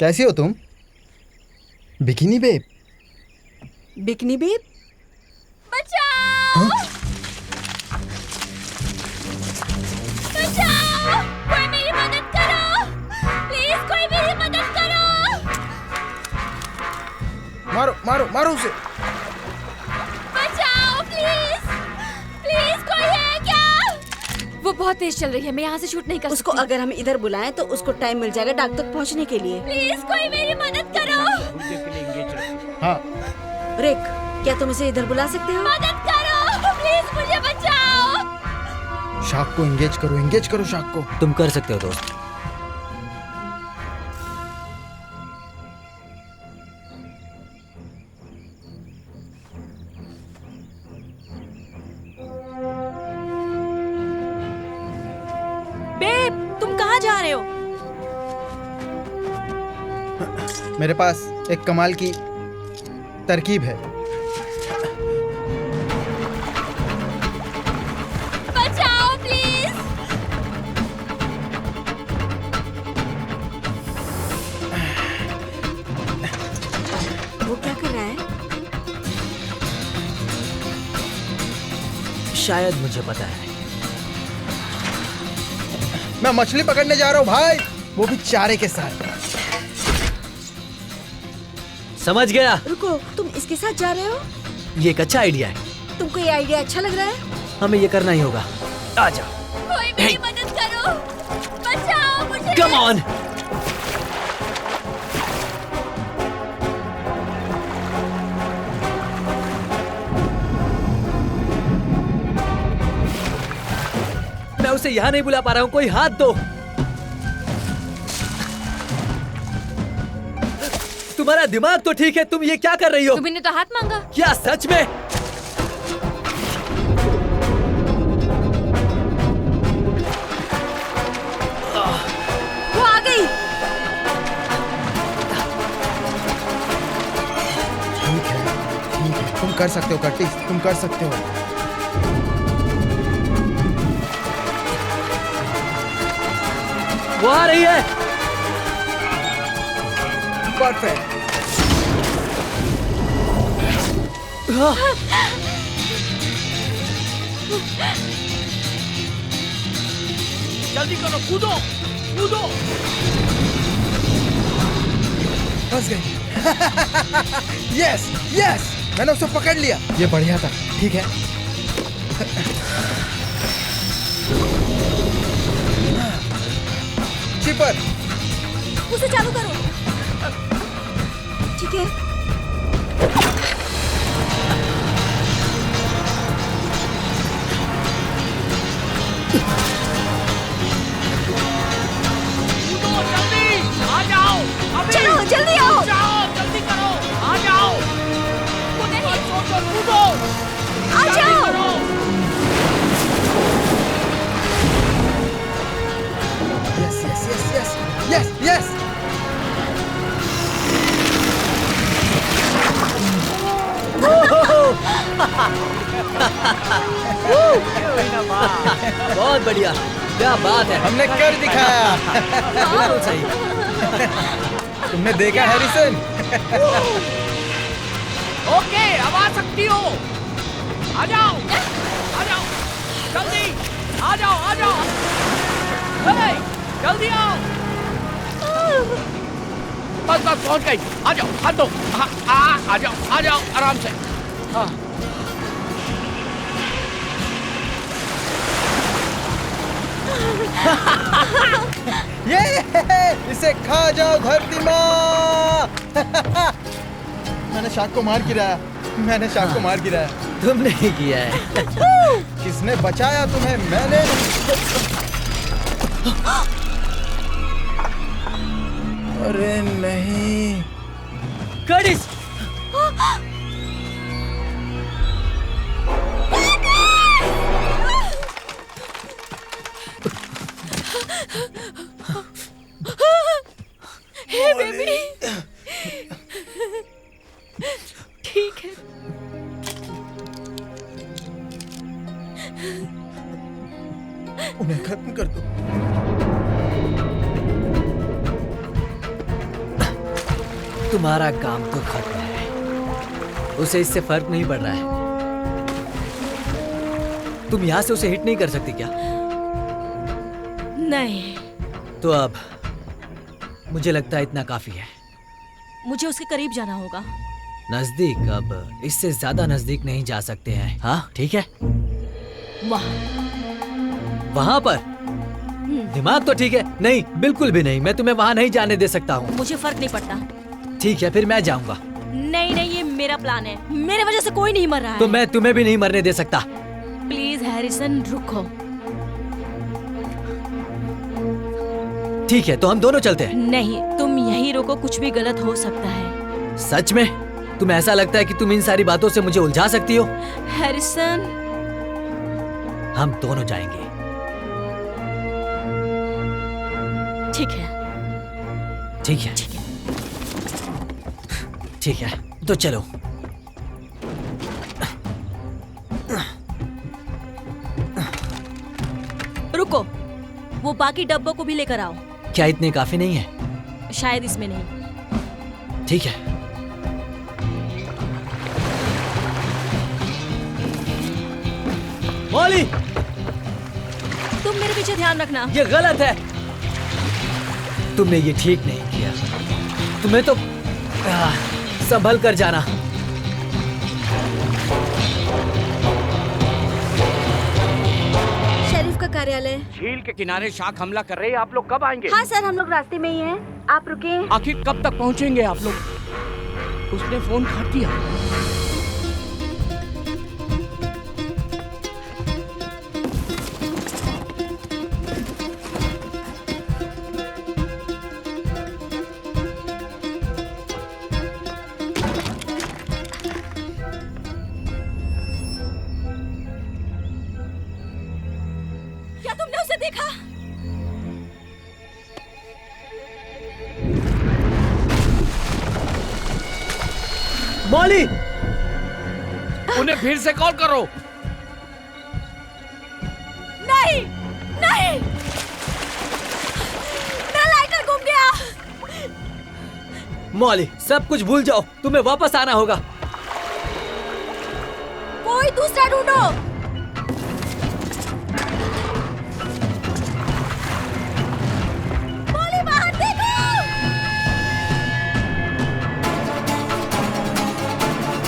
कैसी हो तुम? Bikini babe. Bikini babe? बचाओ! बचाओ! कोई मेरी मदद करो! प्लीज कोई मेरी मदद करो! मारो मारो मारो उसे। बचाओ प्लीज! प्लीज कोई है क्या? वो बहुत तेज चल रही है, मैं यहाँ से शूट नहीं कर उसको सकती। अगर हम इधर बुलाएं तो उसको टाइम मिल जाएगा डाक तक पहुंचने के लिए। प्लीज कोई मेरी मदद करो! हाँ रिक, क्या तुम इसे इधर बुला सकते हो? मदद करो! प्लीज मुझे बचाओ! शार्क को एंगेज करो शार्क को। तुम कर सकते हो दोस्त। बेब, तुम कहाँ जा रहे हो? मेरे पास एक कमाल की तरकीब है। बचाओ प्लीज! वो क्या कर रहा है? शायद मुझे पता है। मैं मछली पकड़ने जा रहा हूँ भाई, वो भी चारे के साथ। समझ गया। रुको, तुम इसके साथ जा रहे हो? ये एक अच्छा आइडिया है। तुमको ये आइडिया अच्छा लग रहा है? हमें ये करना ही होगा। आ जाओ। कोई मेरी मदद करो! बचाओ मुझे! Come on. मैं उसे यहाँ नहीं बुला पा रहा हूँ, कोई हाथ दो। तुम्हारा दिमाग तो ठीक है, तुम ये क्या कर रही हो? तुमने तो हाथ मांगा। क्या सच में? वो आ गई। ठीक है, तुम कर सकते हो कर्टिस, तुम कर सकते हो। वो आ रही है। परफेक्ट। जल्दी करो, कूदो कूदो। फंस गई। यस यस, मैंने उसको पकड़ लिया। ये बढ़िया था। ठीक है। चिपर, उसे चालू करो। ठीक है। चलो जल्दी आओ। जल्दी करो, आ जाओ। आ जाओ। Yes yes yes yes yes yes. बहुत बढ़िया, क्या बात है। हमने कर दिखाया। बिल्कुल सही। तुमने देखा हैरिसन? ओके, अब आ सकती हो। आ जाओ, जल्दी, आ जाओ। हे, जल्दी आओ। बस पहुंच गई। आ जाओ, हाथ दो। आ जाओ, आराम से। हाँ। ये इसे खा जाओ धरती माँ। मैंने शार्क को मार गिराया। तुमने ही किया है। किसने बचाया तुम्हें? मैंने। अरे नहीं। कर्टिस, हे बेबी, ठीक है। उन्हें खत्म कर दो। तुम्हारा काम तो खत्म है। उसे इससे फर्क नहीं पड़ रहा है। तुम यहाँ से उसे हिट नहीं कर सकती क्या? नहीं, तो अब मुझे लगता है इतना काफी है। मुझे उसके करीब जाना होगा। नजदीक? अब इससे ज्यादा नजदीक नहीं जा सकते हैं। हाँ ठीक है, वहाँ पर दिमाग तो ठीक है? नहीं, बिल्कुल भी नहीं। मैं तुम्हें वहाँ नहीं जाने दे सकता हूँ। मुझे फर्क नहीं पड़ता। ठीक है, फिर मैं जाऊंगा। नहीं नहीं, ये मेरा प्लान है। मेरे वजह से कोई नहीं मर रहा तो है। मैं तुम्हें भी नहीं मरने दे सकता। प्लीज हैरिसन, रुको। ठीक है, तो हम दोनों चलते हैं। नहीं, तुम यहीं रुको, कुछ भी गलत हो सकता है। सच में? तुम्हें ऐसा लगता है कि तुम इन सारी बातों से मुझे उलझा सकती हो? हैरिसन, हम दोनों जाएंगे। ठीक है। ठीक है, ठीक है, तो चलो। रुको, वो बाकी डब्बों को भी लेकर आओ। क्या इतने काफी नहीं है? शायद इसमें नहीं। ठीक है। मॉली, तुम मेरे पीछे ध्यान रखना। ये गलत है। तुमने ये ठीक नहीं किया। तुम्हें तो संभल कर जाना। शेरिफ का कार्यालय। झील के किनारे शाख हमला कर रहे हैं। आप लोग कब आएंगे? हाँ सर, हम लोग रास्ते में ही हैं। आप रुके। आखिर कब तक पहुंचेंगे आप लोग? उसने फोन काट दिया। क्या तुमने उसे देखा? मॉली, उन्हें फिर से कॉल करो। नहीं नहीं, मेरा लाइटर गुम गया। मॉली, सब कुछ भूल जाओ। तुम्हें वापस आना होगा। कोई दूसरा ढूंढो। मॉली, बाहर देखो।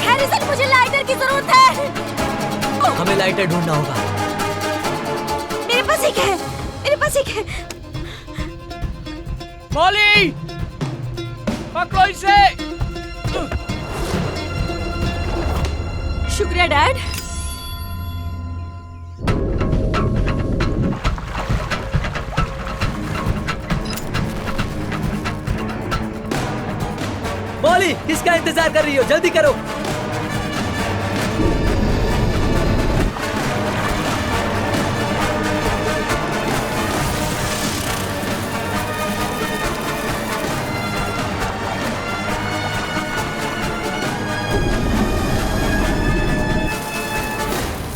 हैरिसन, मुझे लाइटर की जरूरत है। हमें लाइटर ढूंढना होगा। मेरे पास एक है, मेरे पास एक है। मॉली, पकड़ो इसे। शुक्रिया डैड। मॉली, किसका इंतजार कर रही हो? जल्दी करो।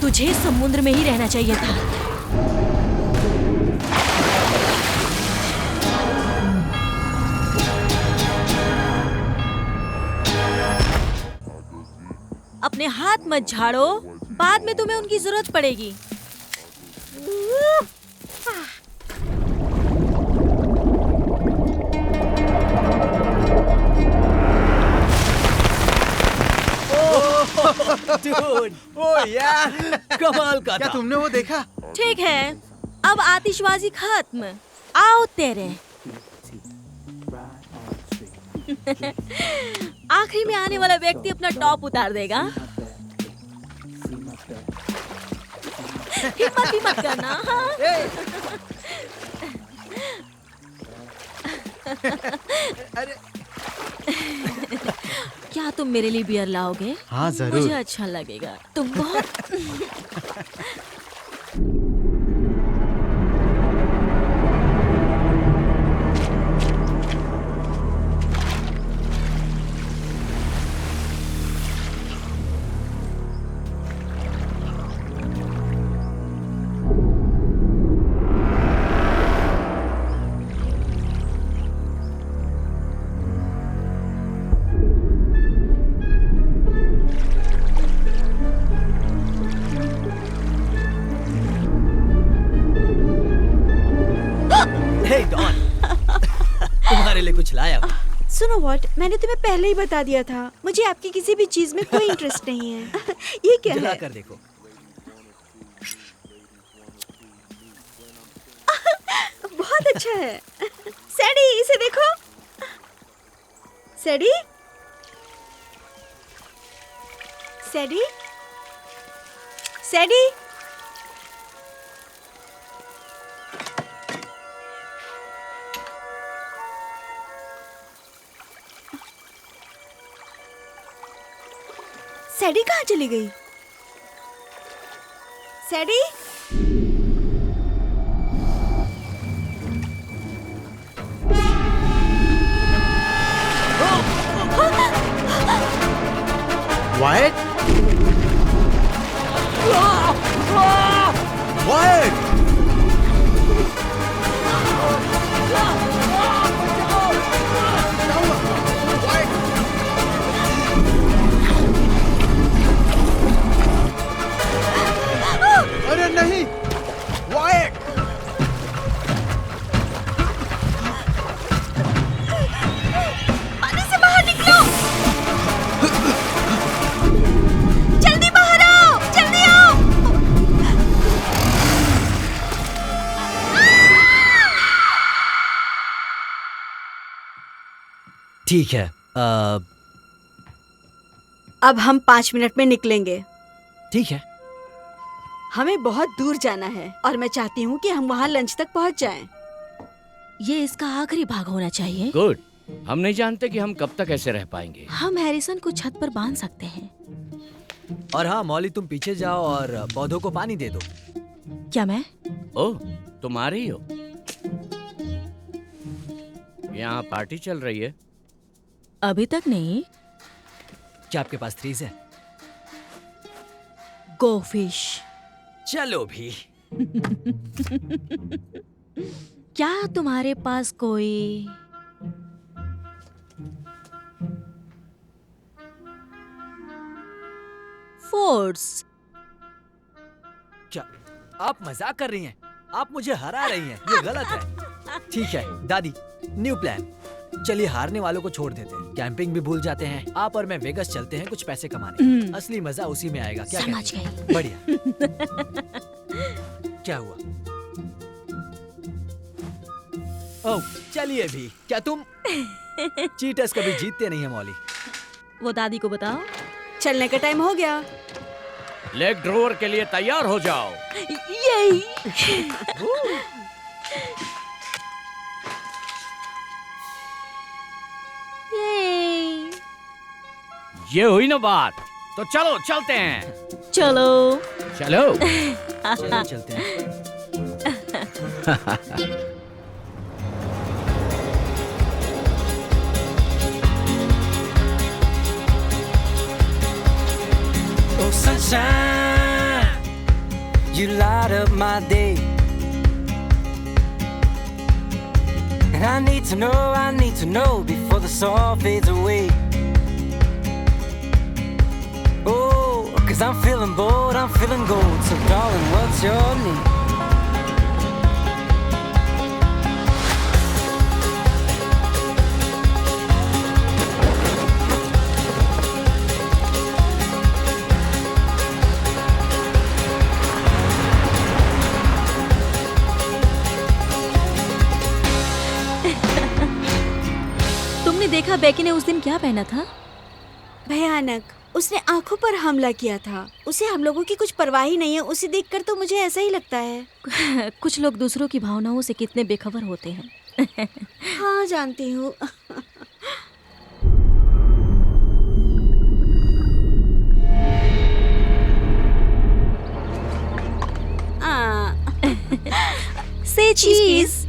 तुझे समुद्र में ही रहना चाहिए था। अपने हाथ मत झाड़ो, बाद में तुम्हें उनकी जरूरत पड़ेगी। Dude, ओ यार, कमाल का क्या था। तुमने वो देखा? ठीक है, अब आतिशबाजी खत्म। आओ तेरे। आखिरी में आने वाला व्यक्ति अपना टॉप उतार देगा। हिम्मत ही मत करना। हाँ? अरे क्या तुम मेरे लिए बियर लाओगे? हाँ जरूर। मुझे अच्छा लगेगा। तुम बहुत नो व्हाट, मैंने तुम्हें पहले ही बता दिया था, मुझे आपकी किसी भी चीज में कोई इंटरेस्ट नहीं है। ये क्या जला है? कर देखो। बहुत अच्छा है। सैडी, इसे देखो। सैडी, सैडी, सैडी। सैडी कहाँ चली गई? सैडी? Wyatt? Wyatt! अरे नहीं! Wyatt! पानी से बाहर निकलो! जल्दी बाहर आओ! जल्दी आओ! ठीक है, अब हम 5 मिनट में निकलेंगे। ठीक है। हमें बहुत दूर जाना है और मैं चाहती हूँ कि हम वहाँ लंच तक पहुँच जाएं। ये इसका आखिरी भाग होना चाहिए। गुड। हम नहीं जानते कि हम कब तक ऐसे रह पाएंगे। हम हैरिसन को छत पर बांध सकते हैं। और हाँ मॉली, तुम पीछे जाओ और पौधों को पानी दे दो। क्या मैं? ओह, तुम आ रही हो? यहाँ पार्टी चल रही है। अभी तक नहीं। क्या आपके पास थ्रीज है? गो फिश। चलो भी। क्या तुम्हारे पास कोई फोर्स? क्या आप मजाक कर रही हैं? आप मुझे हरा रही हैं, ये गलत है। ठीक है दादी, न्यू प्लान। चलिए हारने वालों को छोड़ देते हैं, कैंपिंग भी भूल जाते हैं। आप और मैं वेगस चलते हैं कुछ पैसे कमाने। असली मजा उसी में आएगा। क्या समझ कहती हैं? गई। बढ़िया। क्या हुआ? ओह चलिए भी। क्या तुम चीटर्स कभी जीतते नहीं है मॉली? वो दादी को बताओ। चलने का टाइम हो गया। लेग ड्रोवर के लिए तैयार हो जाओ। यही। ये हुई ना बात, तो चलो चलते हैं। चलो। चलो। चलिए चलते हैं। Oh sunshine, you light up my day. And I need to know before the sun fades away. Oh, 'cause I'm feeling bold, I'm feeling gold. So darling, what's your name? तुमने देखा बेकी ने उस दिन क्या पहना था? भयानक। उसने आंखों पर हमला किया था। उसे हम लोगों की कुछ परवाह ही नहीं है। उसे देखकर तो मुझे ऐसा ही लगता है। कुछ लोग दूसरों की भावनाओं से कितने बेखबर होते हैं। हाँ जानती हूँ। से चीज।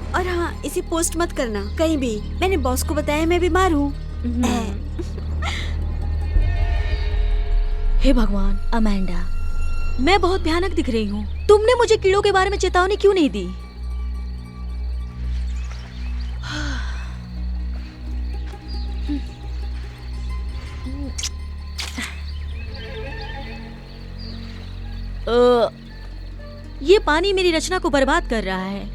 और हाँ, इसे पोस्ट मत करना कहीं भी। मैंने बॉस को बताया मैं बीमार हूँ। हे भगवान, अमेंडा, मैं बहुत भयानक दिख रही हूँ। तुमने मुझे कीड़ों के बारे में चेतावनी क्यों नहीं दी? ये पानी मेरी रचना को बर्बाद कर रहा है।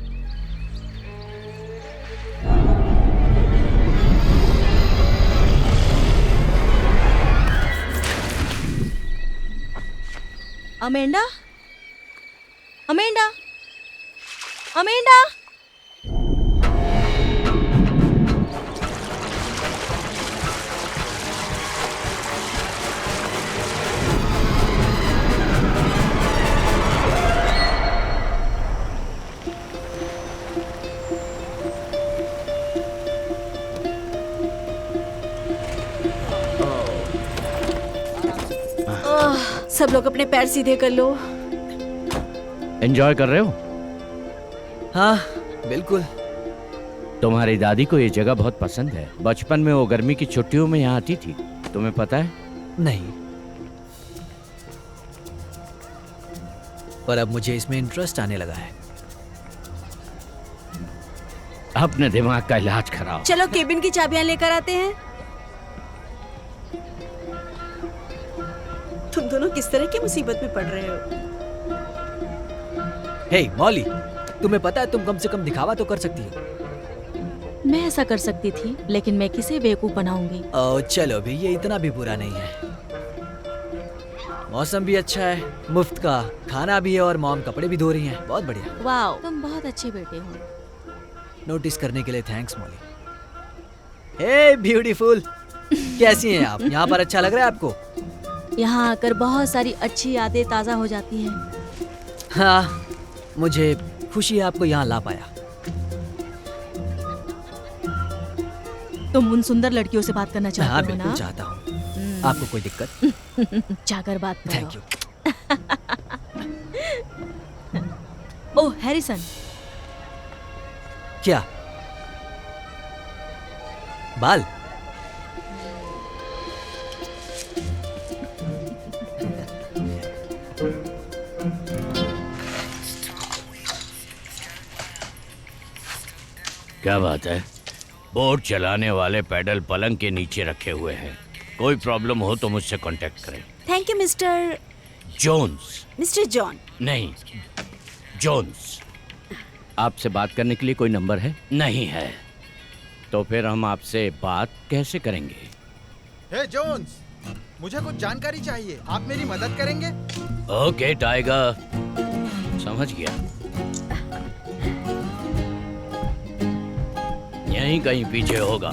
Amanda, Amanda, Amanda. सब लोग अपने पैर सीधे कर लो। एंजॉय कर रहे हो? हाँ बिल्कुल। तुम्हारी दादी को ये जगह बहुत पसंद है। बचपन में वो गर्मी की छुट्टियों में यहाँ आती थी, तुम्हें पता है? नहीं, पर अब मुझे इसमें इंटरेस्ट आने लगा है। अपने दिमाग का इलाज कराओ। चलो केबिन की चाबियां लेकर आते हैं। तुम दोनों किस तरह की मुसीबत में पड़ रहे हो? हे मॉली, तुम्हें पता है तुम कम से कम दिखावा तो कर सकती हो। मैं ऐसा कर सकती थी, लेकिन मैं किसे बेवकूफ बनाऊंगी। ओ चलो भी, ये इतना भी बुरा नहीं है। मौसम भी अच्छा है, मुफ्त का खाना भी है और मॉम कपड़े भी धो रही हैं। बहुत बढ़िया। वाओ, तुम बहुत अच्छे बेटे हो। नोटिस करने के लिए थैंक्स मॉली। हे ब्यूटीफुल, कैसी हैं आप? यहाँ पर अच्छा लग रहा है आपको? यहाँ आकर बहुत सारी अच्छी यादें ताज़ा हो जाती हैं। हाँ, मुझे खुशी है आपको यहाँ ला पाया। तुम उन सुंदर लड़कियों से बात करना हाँ चाहते हो बिल्कुल ना? चाहता हूँ। आपको कोई दिक्कत? जाकर बात करो। Thank you. ओह हैरिसन, क्या बाल? क्या बात है? बोट चलाने वाले पैडल पलंग के नीचे रखे हुए हैं। कोई प्रॉब्लम हो तो मुझसे कांटेक्ट करें। Thank you mister Jones. John. नहीं, जोन्स। आपसे बात करने के लिए कोई नंबर है? नहीं है। तो फिर हम आपसे बात कैसे करेंगे? हे जोन्स, मुझे कुछ जानकारी चाहिए। आप मेरी मदद करेंगे? ओके टाइगर, समझ गया। यहीं कहीं पीछे होगा।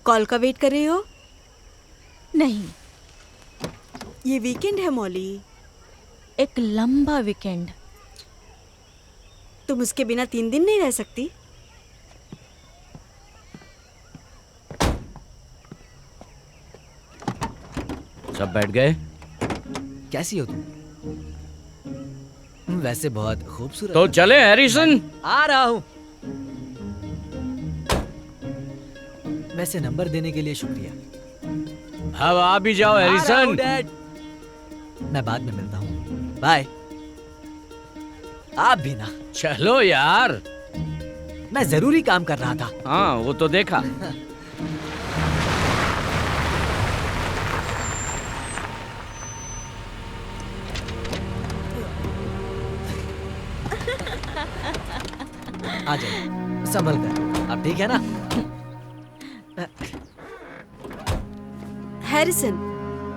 कॉल का वेट कर रही हो? नहीं, ये वीकेंड है मॉली। एक लंबा वीकेंड। तुम उसके बिना 3 दिन नहीं रह सकती? सब बैठ गए? कैसी हो तुम? वैसे बहुत खूबसूरत। तो चले हैरिसन। आ रहा हूँ। वैसे नंबर देने के लिए शुक्रिया। अब आप भी जाओ आ रहा हूँ, हैरिसन। डैड। मैं बाद में मिलता हूँ। बाय। आप भी ना। चलो यार। मैं जरूरी काम कर रहा था। हाँ वो तो देखा। आ जाइए, संभल कर। आप ठीक है ना? हैरिसन,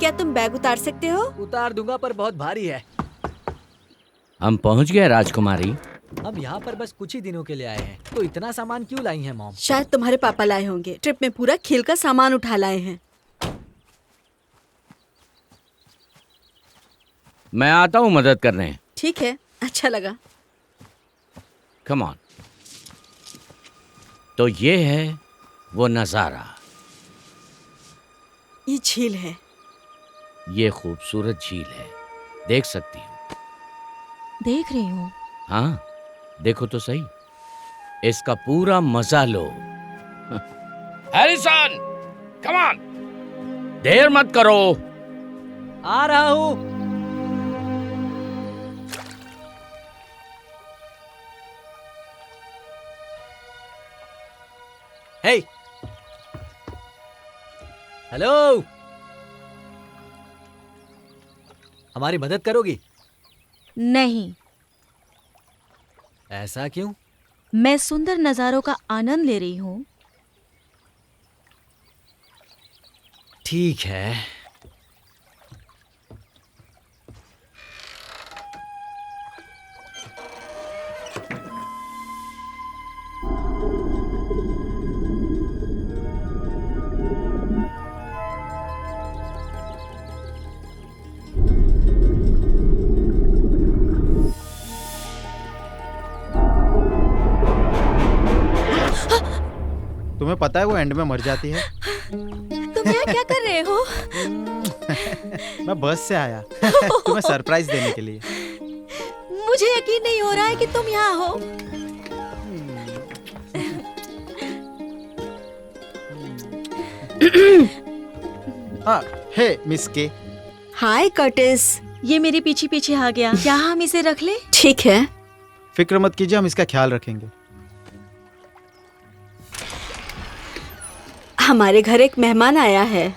क्या तुम बैग उतार सकते हो? उतार दूंगा, पर बहुत भारी है। हम पहुंच गए राजकुमारी। हम यहाँ पर बस कुछ ही दिनों के लिए आए हैं, तो इतना सामान क्यों लाई हैं मॉम? शायद तुम्हारे पापा लाए होंगे। ट्रिप में पूरा खेल का सामान उठा लाए हैं। मैं आता हूँ मदद करने। ठीक है, अच्छा लगा। Come on. तो ये है वो नजारा। ये झील है। ये खूबसूरत झील है, देख सकती हूँ। देख रही हूँ। हाँ देखो तो सही, इसका पूरा मजा लो। हैरिसन, कम ऑन, देर मत करो। आ रहा हूँ। हे, हेलो, हमारी मदद करोगी? नहीं, ऐसा क्यों? मैं सुंदर नजारों का आनंद ले रही हूँ। ठीक है। तुम्हें पता है वो एंड में मर जाती है। तुम यहाँ क्या कर रहे हो? मैं बस से आया तुम्हें सरप्राइज देने के लिए। मुझे यकीन नहीं हो रहा है कि तुम यहाँ हो। हाँ, हे मिस के। हाय कर्टिस। ये मेरे पीछे पीछे आ गया। क्या हम इसे रख ले? ठीक है। फिक्र मत कीजिए, हम इसका ख्याल रखेंगे। हमारे घर एक मेहमान आया है।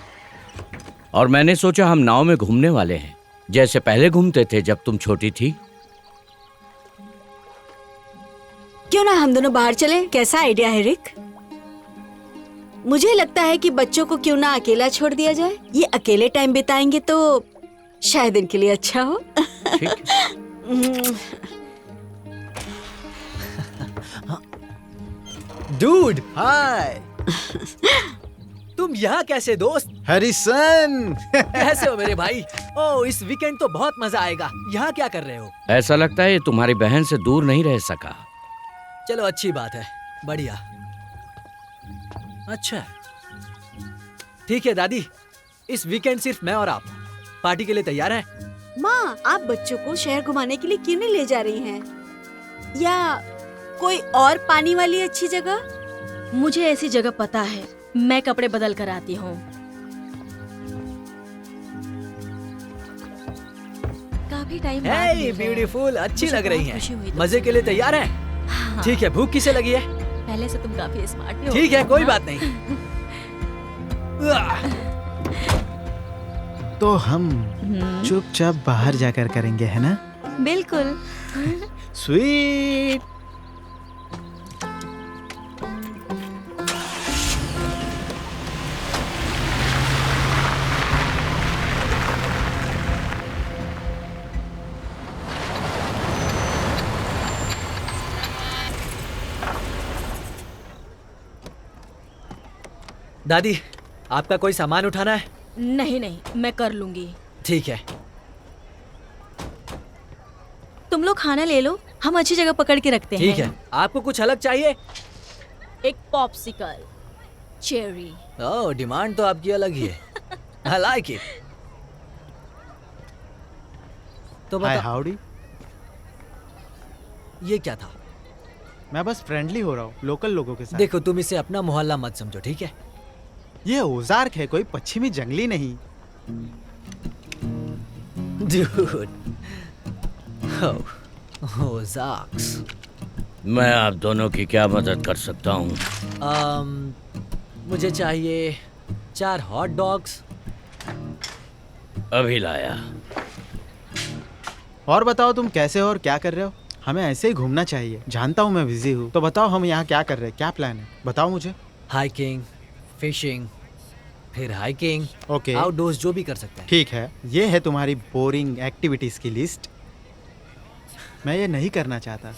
और मैंने सोचा हम नाव में घूमने वाले हैं, जैसे पहले घूमते थे जब तुम छोटी थी। क्यों ना हम दोनों बाहर चलें? कैसा आइडिया है रिक? मुझे लगता है कि बच्चों को क्यों ना अकेला छोड़ दिया जाए। ये अकेले टाइम बिताएंगे तो शायद इनके लिए अच्छा हो। ठीक डूड, हाय। तुम यहाँ कैसे दोस्त? हैरिसन कैसे हो मेरे भाई? ओह, इस वीकेंड तो बहुत मजा आएगा। यहाँ क्या कर रहे हो? ऐसा लगता है ये तुम्हारी बहन से दूर नहीं रह सका। चलो अच्छी बात है, बढ़िया। अच्छा ठीक है दादी, इस वीकेंड सिर्फ मैं और आप। पार्टी के लिए तैयार हैं? माँ, आप बच्चों को शहर घुमाने के लिए क्यों नहीं ले जा रही हैं? या कोई और पानी वाली अच्छी जगह? मुझे ऐसी जगह पता है, मैं कपड़े बदल कर आती हूँ। काफी टाइम बाद हे मिल रहे हैं। ब्यूटीफुल, अच्छी मुझे लग रही बहुत खुशी हुई हैं। तुमसे। मजे के लिए तैयार हैं? हाँ, ठीक है, भूख किसे लगी है? पहले से तुम काफी स्मार्ट भी हो। ठीक है, कोई हाँ। बात नहीं। तो हम चुपचाप बाहर जाकर करेंगे, है ना? बिल्कुल। स्वीट। दादी, आपका कोई सामान उठाना है? नहीं नहीं, मैं कर लूंगी। ठीक है। तुम लोग खाना ले लो, हम अच्छी जगह पकड़ के रखते हैं। ठीक है, आपको कुछ अलग चाहिए? एक पॉप्सिकल, चेरी। ओह, डिमांड तो आपकी अलग ही है। I like it. तो हाय बता, हाउडी। ये क्या था? मैं बस फ्रेंडली हो रहा हूँ लोकल लोगों के साथ। देखो, तुम इसे अपना मोहल्ला मत समझो, ठीक है? ये ओजार्क है, कोई पश्चिमी जंगली नहीं। Dude. Oh, Ozarks. मैं आप दोनों की क्या मदद कर सकता हूँ? मुझे चाहिए 4 हॉट डॉग्स। अभी लाया। और बताओ तुम कैसे हो और क्या कर रहे हो? हमें ऐसे ही घूमना चाहिए। जानता हूँ मैं बिजी हूँ, तो बताओ हम यहाँ क्या कर रहे हैं, क्या प्लान है, बताओ मुझे। हाइकिंग, फिशिंग, फिर हाइकिंग, ओके आउटडोर्स, जो भी कर सकते हैं। ठीक है, ये है तुम्हारी बोरिंग एक्टिविटीज की लिस्ट। मैं ये नहीं करना चाहता।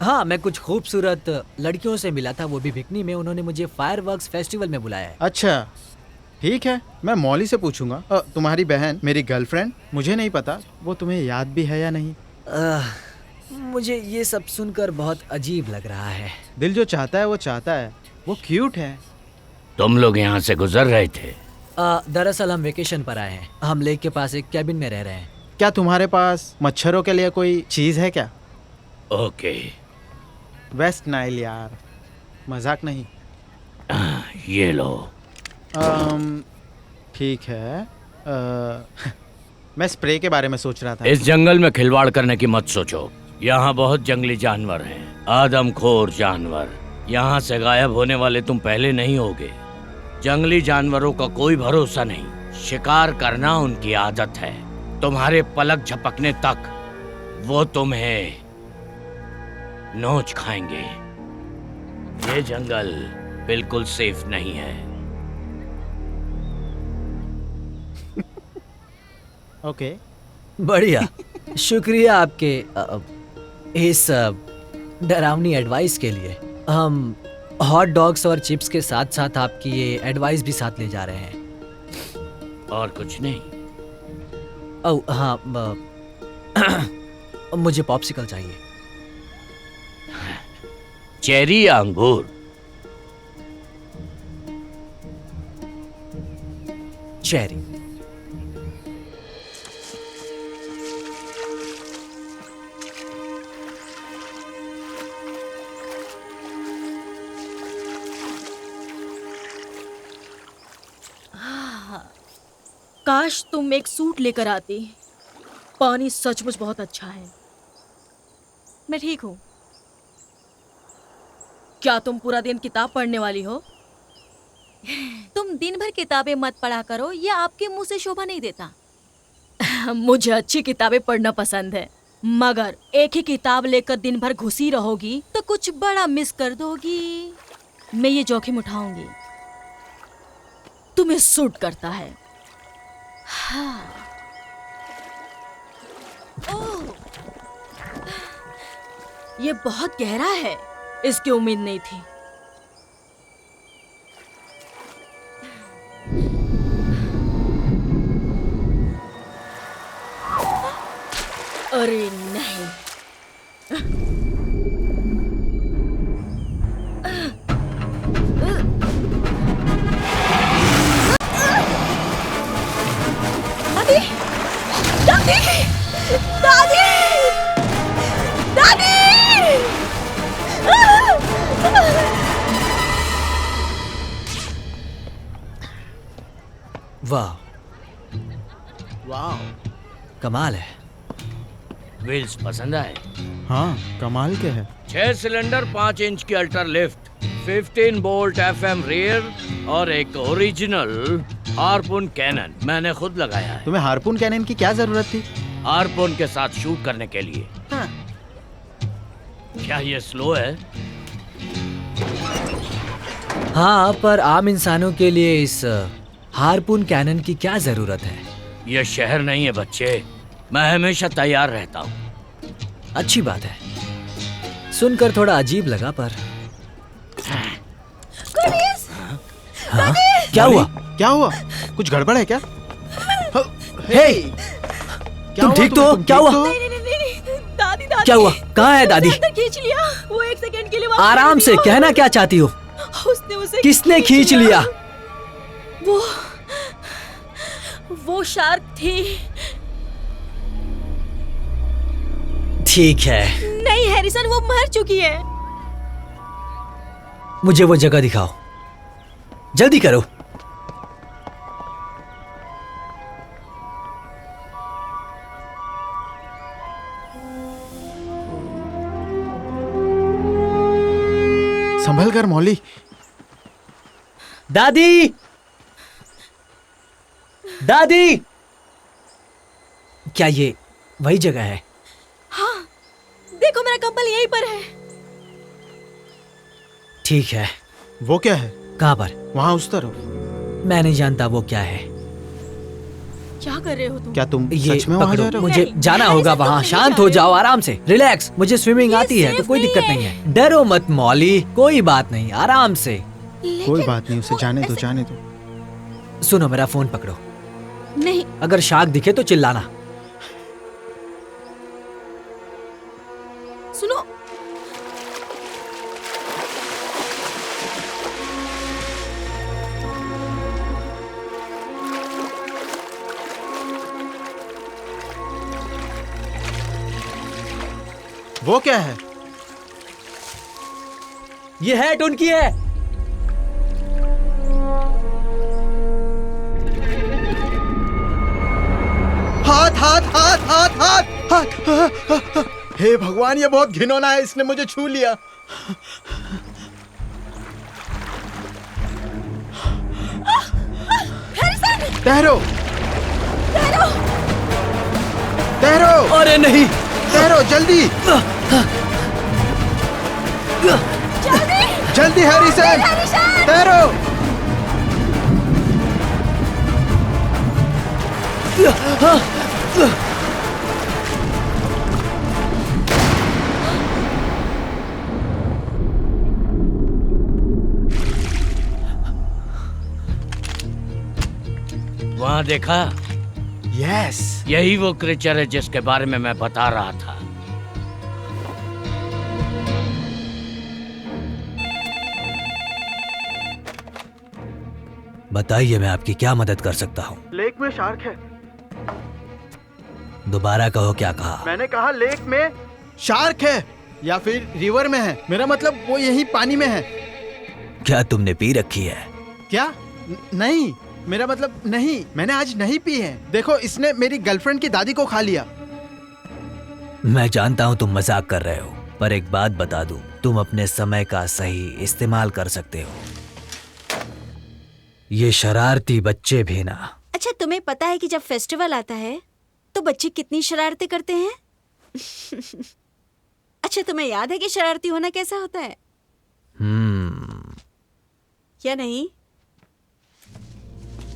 हाँ, मैं कुछ खूबसूरत लड़कियों से मिला था, वो भी बिकनी में। उन्होंने मुझे फायरवर्क्स फेस्टिवल में बुलाया है। अच्छा ठीक है, मैं मौली से पूछूंगा। तुम्हारी बहन मेरी गर्लफ्रेंड, मुझे नहीं पता वो तुम्हें याद भी है या नहीं। मुझे ये सब सुनकर बहुत अजीब लग रहा है। दिल जो चाहता है वो चाहता है, वो क्यूट है। तुम लोग यहाँ से गुजर रहे थे? दरअसल हम वेकेशन पर आए हैं। हम लेक के पास एक कैबिन में रह रहे हैं। क्या तुम्हारे पास मच्छरों के लिए कोई चीज है क्या? ओके। वेस्ट नाइल यार, मजाक नहीं। ये लो। ठीक है। मैं स्प्रे के बारे में सोच रहा था। इस जंगल में खिलवाड़ करने की मत सोचो। यहाँ बहुत जंगली जानवर हैं, आदमखोर जानवर। यहाँ से गायब होने वाले तुम पहले नहीं होगे। जंगली जानवरों का कोई भरोसा नहीं, शिकार करना उनकी आदत है। तुम्हारे पलक झपकने तक वो तुम्हें नोच खाएंगे। ये जंगल बिल्कुल सेफ नहीं है। ओके। बढ़िया। शुक्रिया आपके इस डरावनी एडवाइस के लिए। हम हॉट डॉग्स और चिप्स के साथ साथ आपकी ये एडवाइस भी साथ ले जा रहे हैं। और कुछ नहीं? ओह हाँ, मुझे पॉप्सिकल चाहिए। चेरी या अंगूर? चेरी। काश तुम एक सूट लेकर आती। पानी सचमुच बहुत अच्छा है। मैं ठीक हूँ। क्या तुम पूरा दिन किताब पढ़ने वाली हो? तुम दिन भर किताबें मत पढ़ा करो, ये आपके मुंह से शोभा नहीं देता। मुझे अच्छी किताबें पढ़ना पसंद है, मगर एक ही किताब लेकर दिन भर घुसी रहोगी तो कुछ बड़ा मिस कर दोगी। मैं ये जोखिम उठाऊंगी। तुम्हें सूट करता है। हाँ। ओह, ये बहुत गहरा है, इसकी उम्मीद नहीं थी। अरे नहीं। दादी, दादी, दादी, वाह, वाह, कमाल है। व्हील्स पसंद आए? हाँ, कमाल के है। 6 सिलेंडर 5 इंच की ultra lift, 15 bolt FM rare और एक ओरिजिनल हार्पून कैनन मैंने खुद लगाया है। तुम्हें हार्पून कैनन की क्या जरूरत थी? हार्पून के साथ शूट करने के लिए। हाँ। क्या ये स्लो है? हाँ, पर आम इंसानों के लिए इस हार्पून कैनन की क्या जरूरत है? ये शहर नहीं है बच्चे, मैं हमेशा तैयार रहता हूँ। अच्छी बात है, सुनकर थोड़ा अजीब लगा पर। हाँ? क्या हुआ? क्या हुआ? कुछ गड़बड़ है क्या? हे, तुम ठीक तो हो? क्या हुआ? दादी, दादी, क्या हुआ? कहाँ है दादी? अंदर खींच लिया। वो एक सेकंड के लिए वापस आराम से नहीं कहना क्या चाहती हो? उसने उसे किसने खींच लिया? वो शार्क थी। ठीक है, नहीं हैरिसन, वो मर चुकी है। मुझे वो जगह दिखाओ, जल्दी करो। संभल कर मौली। दादी, दादी, क्या ये वही जगह है? हाँ, देखो मेरा कंबल यहीं पर है। ठीक है। वो क्या है? कहाँ पर? वहाँ उस तरफ। मैं नहीं जानता वो क्या है। क्या कर रहे हो तुम? क्या तुम ये सच में वहाँ पकड़ो, जा रहे हो? मुझे नहीं, जाना नहीं, होगा ऐसे तुम वहाँ। नहीं शांत जा हो रहे जाओ, हो। आराम से रिलैक्स। मुझे स्विमिंग ये आती है तो सेफ कोई दिक्कत नहीं नहीं है। डरो मत मौली, कोई बात नहीं, आराम से। कोई बात नहीं, उसे जाने दो, जाने दो। सुनो, मेरा फोन पकड़ो। नहीं, अगर शार्क दिखे तो चिल्लाना। सुनो, वो क्या है? ये हैट उनकी है। हाथ हाथ हाथ हाथ हाथ हाथ। हे भगवान, ये बहुत घिनौना है, इसने मुझे छू लिया। तैरो, तैरो, अरे नहीं, तैरो जल्दी। जल्दी हैरिसन, तैरो। वहाँ देखा? यस, यही वो क्रीचर है जिसके बारे में मैं बता रहा था। बताइए, मैं आपकी क्या मदद कर सकता हूँ? लेक में शार्क है। दोबारा कहो, क्या कहा? मैंने कहा लेक में शार्क है, या फिर रिवर में है। मेरा मतलब वो यही पानी में है। क्या तुमने पी रखी है? क्या? नहीं, मेरा मतलब नहीं, मैंने आज नहीं पी है। देखो, इसने मेरी गर्लफ्रेंड की दादी को खा लिया। मैं जानता हूँ तुम मजाक कर रहे हो, पर एक बात बता दूं, तुम अपने समय का सही इस्तेमाल कर सकते हो। ये शरारती बच्चे भी ना। अच्छा, तुम्हें पता है कि जब फेस्टिवल आता है तो बच्चे कितनी शरारतें करते हैं? अच्छा, तुम्हें याद है कि शरारती होना कैसा होता है? या नहीं?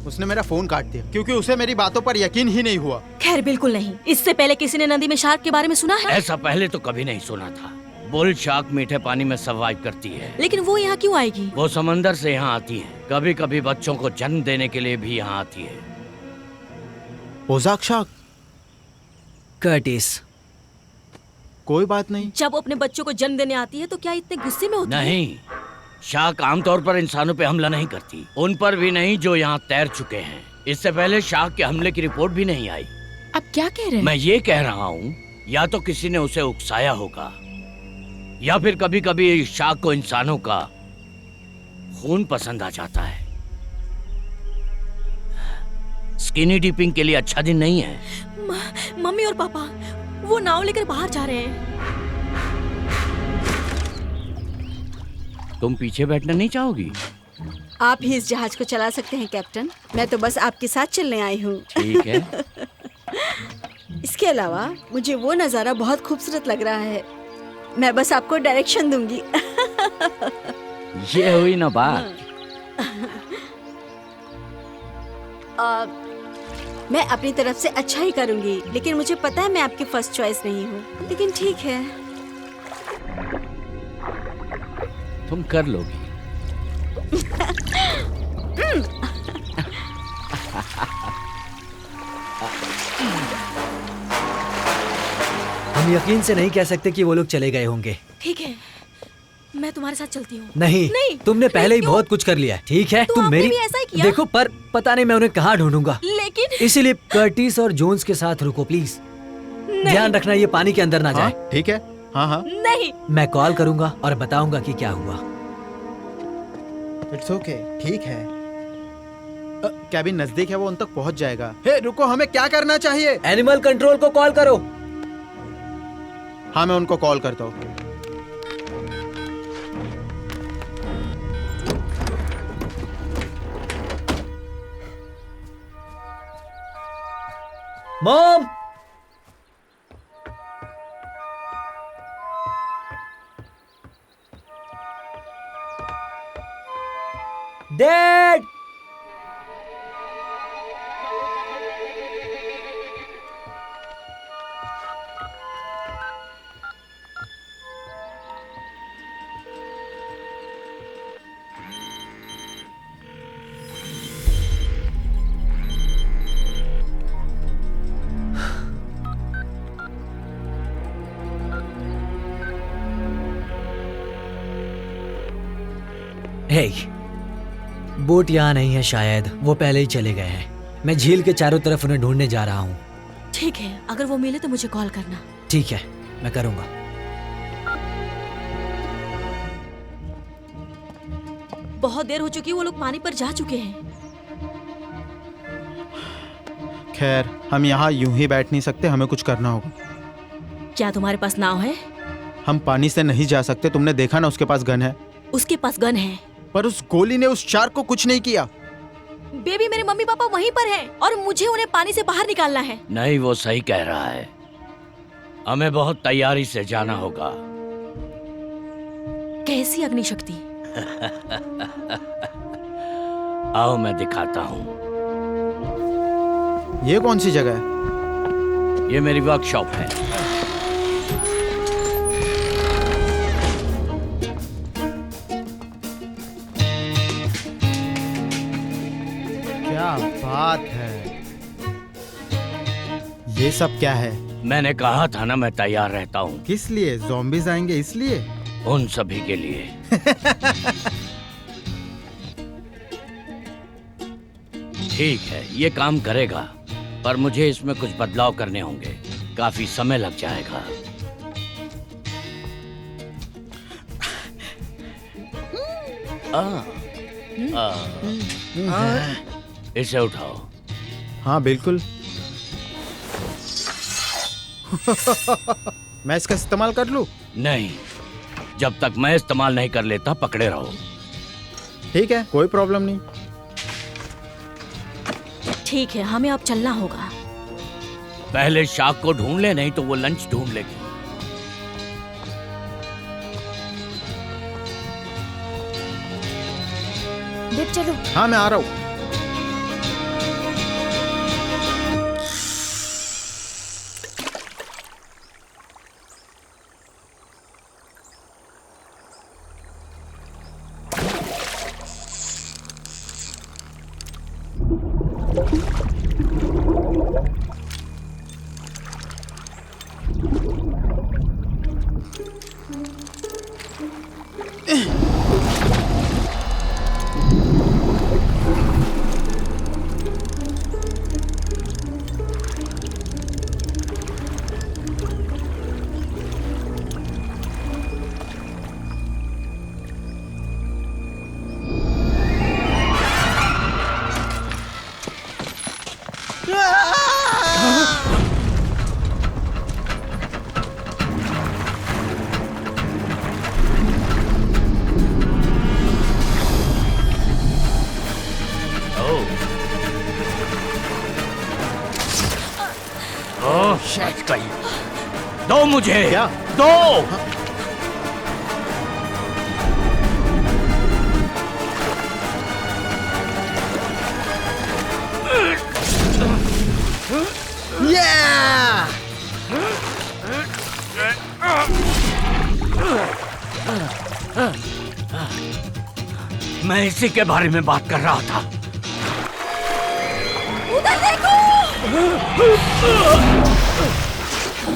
उसने मेरा फोन काट दिया क्योंकि उसे मेरी बातों पर यकीन ही नहीं हुआ। खैर, बिल्कुल नहीं। इससे पहले किसी ने नदी में शार्क के बारे में सुना है? ऐसा पहले तो कभी नहीं सुना था। बुल शार्क मीठे पानी में सर्वाइव करती है। लेकिन वो यहाँ क्यों आएगी? वो समंदर से यहाँ आती है। कभी कभी बच्चों को जन्म देने के लिए भी यहाँ आती है। ओजाक शार्क? कर्टिस, कोई बात नहीं। जब वो अपने बच्चों को जन्म देने आती है तो क्या इतने गुस्से में होती है? नहीं, शार्क आमतौर पर इंसानों पे हमला नहीं करती, उन पर भी नहीं जो यहाँ तैर चुके हैं। इससे पहले शार्क के हमले की रिपोर्ट भी नहीं आई। अब क्या कह रहे हैं? मैं ये कह रहा हूँ, या तो किसी ने उसे उकसाया होगा, या फिर कभी कभी शार्क को इंसानों का खून पसंद आ जाता है। स्किनी डिपिंग के लिए अच्छा दिन नहीं है। मम्मी और पापा वो नाव लेकर बाहर जा रहे हैं। तुम पीछे बैठना नहीं चाहोगी? आप ही इस जहाज को चला सकते हैं कैप्टन। मैं तो बस आपके साथ चलने आई हूँ। ठीक है। इसके अलावा मुझे वो नज़ारा बहुत खूबसूरत लग रहा है। मैं बस आपको डायरेक्शन दूंगी। ये हुई ना बात। मैं अपनी तरफ से अच्छा ही करूंगी, लेकिन मुझे पता है मैं आपकी फर्स्ट चॉइस नहीं हूँ। लेकिन ठीक है, तुम कर लोगी। हम यकीन से नहीं कह सकते कि वो लोग चले गए होंगे। ठीक है, मैं तुम्हारे साथ चलती हूँ। नहीं, तुमने पहले ही बहुत कुछ कर लिया है। ठीक है, तो तुम आपने मेरी भी ऐसा ही किया? देखो, पर पता नहीं मैं उन्हें कहाँ ढूंढूंगा। लेकिन इसीलिए कर्टिस और जोन्स के साथ रुको प्लीज। ध्यान रखना ये पानी के अंदर ना हाँ, जाए। ठीक है। हाँ हाँ, नहीं। मैं कॉल करूंगा और बताऊंगा कि क्या हुआ। इट्स ओके, ठीक है। कैबिन नजदीक है, वो उन तक पहुंच जाएगा। हे रुको, हमें क्या करना चाहिए? एनिमल कंट्रोल को कॉल करो। हाँ, मैं उनको कॉल करता हूँ। मॉम, डैड, हे, बोट यहाँ नहीं है शायद, वो पहले ही चले गए हैं। मैं झील के चारों तरफ उन्हें ढूंढने जा रहा हूँ। ठीक है, अगर वो मिले तो मुझे कॉल करना। ठीक है, मैं करूँगा। बहुत देर हो चुकी है, वो लोग पानी पर जा चुके हैं। खैर, हम यहाँ यूं ही बैठ नहीं सकते, हमें कुछ करना होगा। क्या तुम्हारे पास नाव है? हम पानी से नहीं जा सकते, तुमने देखा ना, उसके पास गन है। उसके पास गन है, पर उस गोली ने उस शार्क को कुछ नहीं किया। बेबी मेरे मम्मी पापा वहीं पर हैं और मुझे उन्हें पानी से बाहर निकालना है। नहीं, वो सही कह रहा है। हमें बहुत तैयारी से जाना होगा। कैसी अग्निशक्ति? आओ मैं दिखाता हूँ। ये कौन सी जगह है? ये मेरी वर्कशॉप है। क्या बात है। ये सब क्या है? मैंने कहा था ना मैं तैयार रहता हूँ। किस लिए? ज़ॉम्बीज़ आएंगे इसलिए? उन सभी के लिए। ठीक है, ये काम करेगा, पर मुझे इसमें कुछ बदलाव करने होंगे। काफी समय लग जाएगा। इसे उठाओ। हाँ बिल्कुल। मैं इसका इस्तेमाल कर लूं? नहीं, जब तक मैं इस्तेमाल नहीं कर लेता पकड़े रहो। ठीक है, कोई प्रॉब्लम नहीं। ठीक है, हमें अब चलना होगा। पहले शाक को ढूंढ ले, नहीं तो वो लंच ढूंढ लेगी। देव चलो। हाँ मैं आ रहा हूँ। बच गई। दो मुझे। क्या? दो। मैं इसी के बारे में बात कर रहा था।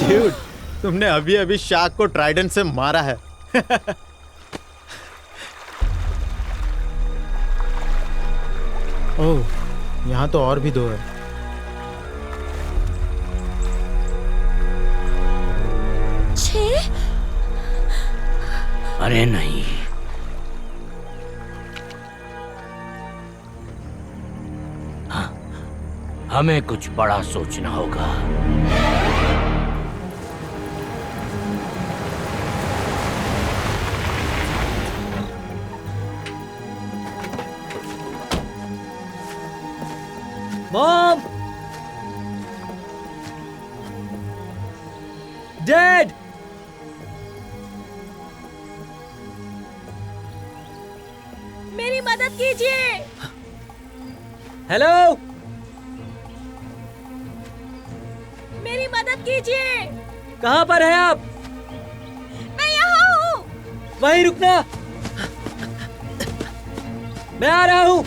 ड्यूड, तुमने अभी अभी शार्क को ट्राइडेंट से मारा है। ओह, यहाँ तो और भी दो है। अरे नहीं, हाँ, हमें कुछ बड़ा सोचना होगा। मॉम, डैड, मेरी मदद कीजिए। हेलो, मेरी मदद कीजिए। कहाँ पर है आप? मैं यहाँ हूँ। वहीं रुकना, मैं आ रहा हूँ।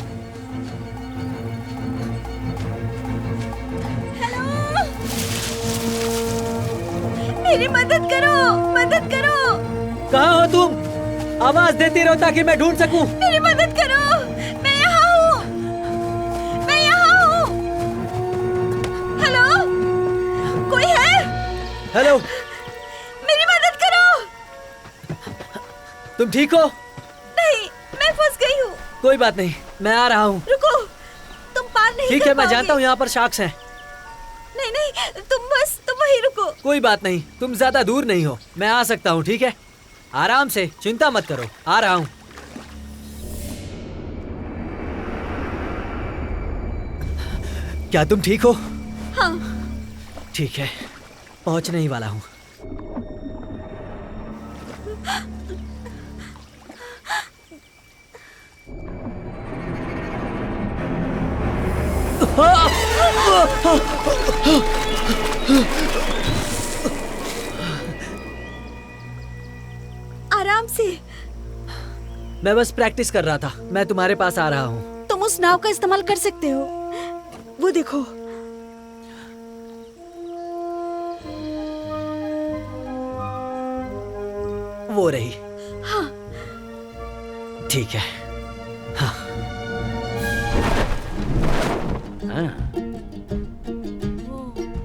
मेरी मदद करो, मदद करो। कहाँ हो तुम? आवाज देती रहो ताकि मैं ढूंढ सकूं। मेरी मदद करो, मैं यहाँ हूँ, मैं यहाँ हूँ। हेलो, कोई है? हेलो, मेरी मदद करो। तुम ठीक हो? नहीं, मैं फंस गई हूँ। कोई बात नहीं, मैं आ रहा हूँ। रुको, तुम पार नहीं ठीक कर है, मैं पाओगे। जानता हूँ यहाँ पर शार्क्स हैं। नहीं नहीं, तुम वहीं रुको। कोई बात नहीं, तुम ज्यादा दूर नहीं हो, मैं आ सकता हूँ। ठीक है, आराम से, चिंता मत करो, आ रहा हूँ। क्या तुम ठीक हो? हाँ। ठीक है, पहुंचने ही वाला हूँ। आराम से। मैं बस प्रैक्टिस कर रहा था। मैं तुम्हारे पास आ रहा हूँ। तुम उस नाव का इस्तेमाल कर सकते हो। वो देखो। वो रही। हाँ। ठीक है।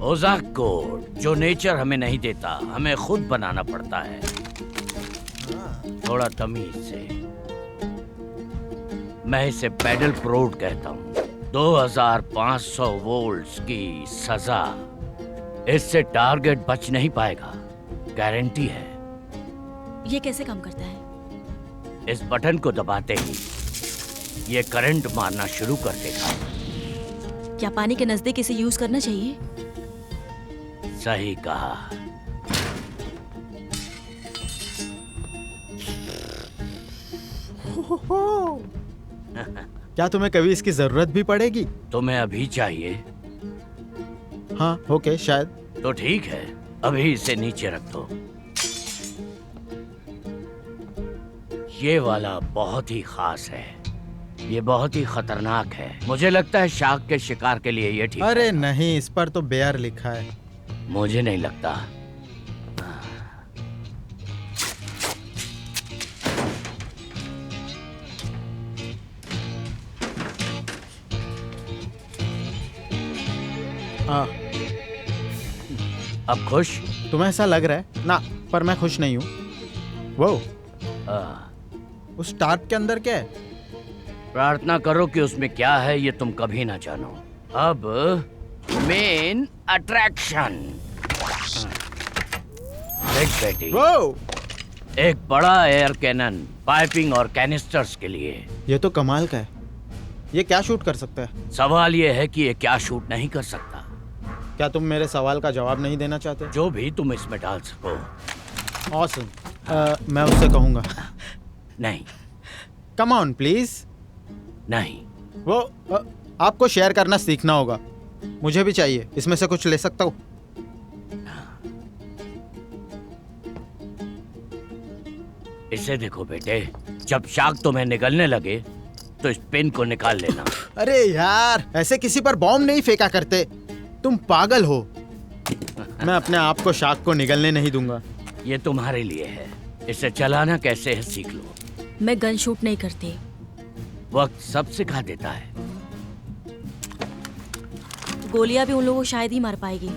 ओजाक कोड जो नेचर हमें नहीं देता, हमें खुद बनाना पड़ता है। थोड़ा तमीज से। मैं इसे पेडल प्रोड कहता हूँ। 2500 वोल्ट्स की सजा। इससे टारगेट बच नहीं पाएगा, गारंटी है। ये कैसे काम करता है? इस बटन को दबाते ही ये करंट मारना शुरू कर देगा। क्या पानी के नजदीक इसे यूज करना चाहिए? सही कहा। क्या तुम्हें कभी इसकी जरूरत भी पड़ेगी? तुम्हें अभी चाहिए? हाँ, ओके, शायद। तो ठीक है, अभी इसे नीचे रख दो। ये वाला बहुत ही खास है। ये बहुत ही खतरनाक है। मुझे लगता है शार्क के शिकार के लिए ये ठीक है। अरे नहीं, इस पर तो बेयर लिखा है। मुझे नहीं लगता। हाँ, अब खुश? तुम्हें ऐसा लग रहा है ना, पर मैं खुश नहीं हूँ। वो उस टार्प के अंदर क्या है? प्रार्थना करो कि उसमें क्या है ये तुम कभी ना जानो। अब मेन अट्रैक्शन। देख बेटी, वो एक बड़ा एयर कैनन पाइपिंग और कैनिस्टर्स के लिए। ये तो कमाल का है। ये क्या शूट कर सकता है? सवाल ये है कि ये क्या शूट नहीं कर सकता। क्या तुम मेरे सवाल का जवाब नहीं देना चाहते? जो भी तुम इसमें डाल सको। ऑसम। मैं उससे कहूंगा। नहीं। Come on please. नहीं। वो आपको शेयर करना सीखना होगा। मुझे भी चाहिए। इसमें से कुछ ले सकता हूँ? इसे देखो बेटे, जब शार्क तुम्हें निगलने लगे तो इस पिन को निकाल लेना। अरे यार, ऐसे किसी पर बॉम्ब नहीं फेंका करते। तुम पागल हो। मैं अपने आप को शार्क को निगलने नहीं दूंगा। ये तुम्हारे लिए है। इसे चलाना कैसे है सीख लो। मैं गन शूट नहीं करती। वक्त सब सिखा देता है। गोलियां भी उन लोगों को शायद ही मार पाएगी।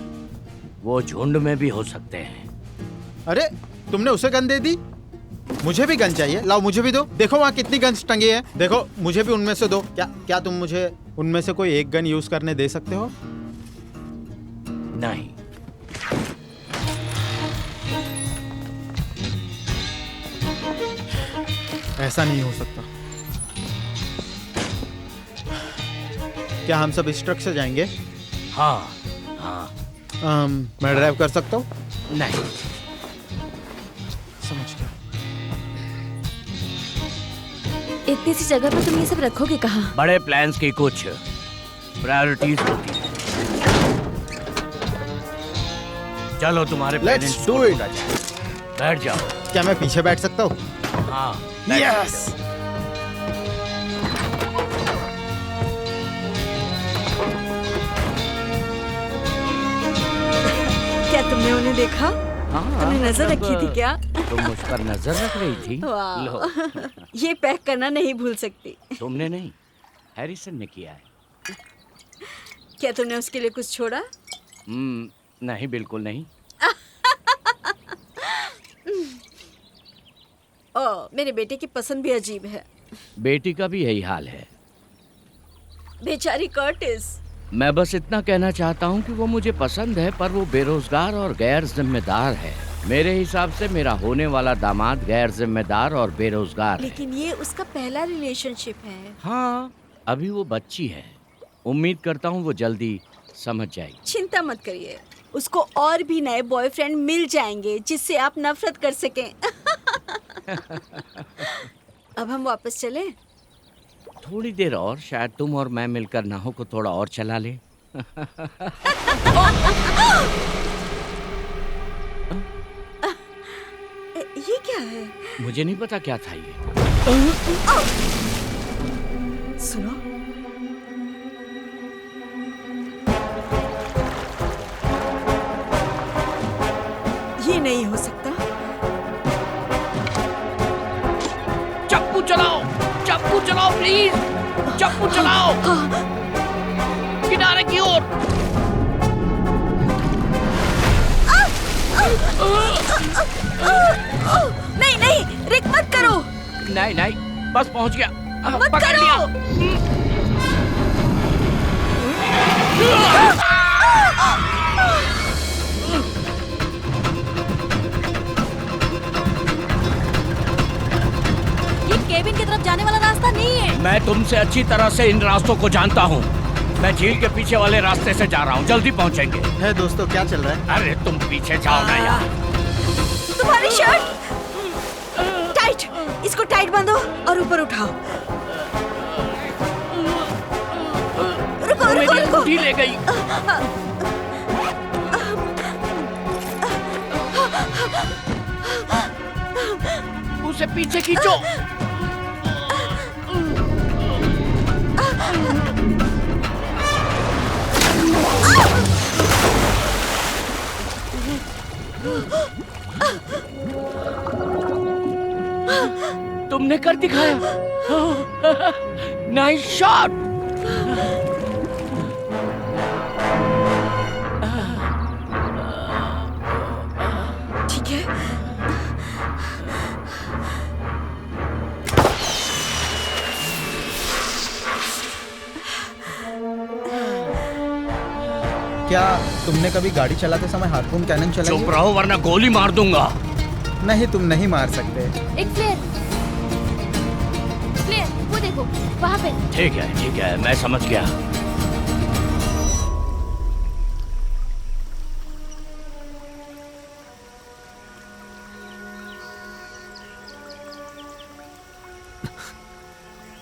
वो झुंड में भी हो सकते हैं। अरे, तुमने उसे गन दे दी? मुझे भी गन चाहिए। लाओ, मुझे भी दो। देखो वहाँ कितनी गन्स टंगी है। देखो, मुझे भी उनमें से दो। क्या तुम मुझे उनमें से कोई एक गन यूज करने दे सकते हो? नहीं। ऐसा नहीं हो सकता। क्या हम सब इस ट्रक से जाएंगे? हाँ हाँ। मैं ड्राइव कर सकता हूँ? नहीं। समझ गया। इतनी सी जगह पर तुम ये सब रखोगे कहाँ? बड़े प्लान्स की कुछ प्रायोरिटीज होती हैं। चलो तुम्हारे Let's पेरेंट्स do को it. ढूंढा जाए। बैठ जाओ। क्या मैं पीछे बैठ सकता हूँ? हाँ, बैठ यस। जाओ। क्या तुमने उन्हें देखा? तुमने नजर रखी थी क्या? तुम मुझ पर नजर रख रही थी। वाह। लो। ये पैक करना नहीं भूल सकती। तुमने नहीं, हैरिसन ने किया है। क्या तुमने उसके लिए कुछ छोड़ा? नहीं, बिल्कुल नहीं। मेरे बेटे की पसंद भी अजीब है। बेटी का भी यही हाल है। बेचारी कर्टिस। मैं बस इतना कहना चाहता हूँ कि वो मुझे पसंद है, पर वो बेरोजगार और गैर जिम्मेदार है। मेरे हिसाब से मेरा होने वाला दामाद गैर जिम्मेदार और बेरोजगार है। लेकिन ये उसका पहला रिलेशनशिप है। हाँ, अभी वो बच्ची है। उम्मीद करता हूँ वो जल्दी समझ जाएगी। चिंता मत करिए, उसको और भी नए बॉयफ्रेंड मिल जाएंगे जिससे आप नफरत कर सकें। अब हम वापस चलें? थोड़ी देर और, शायद तुम और मैं मिलकर नाव को थोड़ा और चला ले। ये क्या है? मुझे नहीं पता क्या था ये। सुनो, ये नहीं हो सकता। चप्पू चलाओ प्लीज, चप्पू चलाओ किनारे की ओर। नहीं नहीं, रिक मत करो। नहीं, बस पहुंच गया। मत पकड़ करो। लिया। ये केबिन की तरफ जाने वाला रास्ता नहीं है। मैं तुमसे अच्छी तरह से इन रास्तों को जानता हूँ। मैं झील के पीछे वाले रास्ते से जा रहा हूँ, जल्दी पहुँचेंगे। है दोस्तों, क्या चल रहा है? अरे तुम पीछे जाओ ना यार। तुम्हारी शर्ट टाइट, इसको टाइट बांधो और ऊपर उठाओ। रुको मेरी रुको रुको। अंगूठी ले गई। उसे पीछे खींचो। तुमने कर दिखाया। Nice shot. ठीक है, क्या तुमने कभी गाड़ी चलाते समय हार्पून कैनन चलाई चुप है? रहो वरना गोली मार दूंगा। नहीं, तुम नहीं मार सकते। एक फ्लेयर, वो देखो वहाँ पे। ठीक है, मैं समझ गया।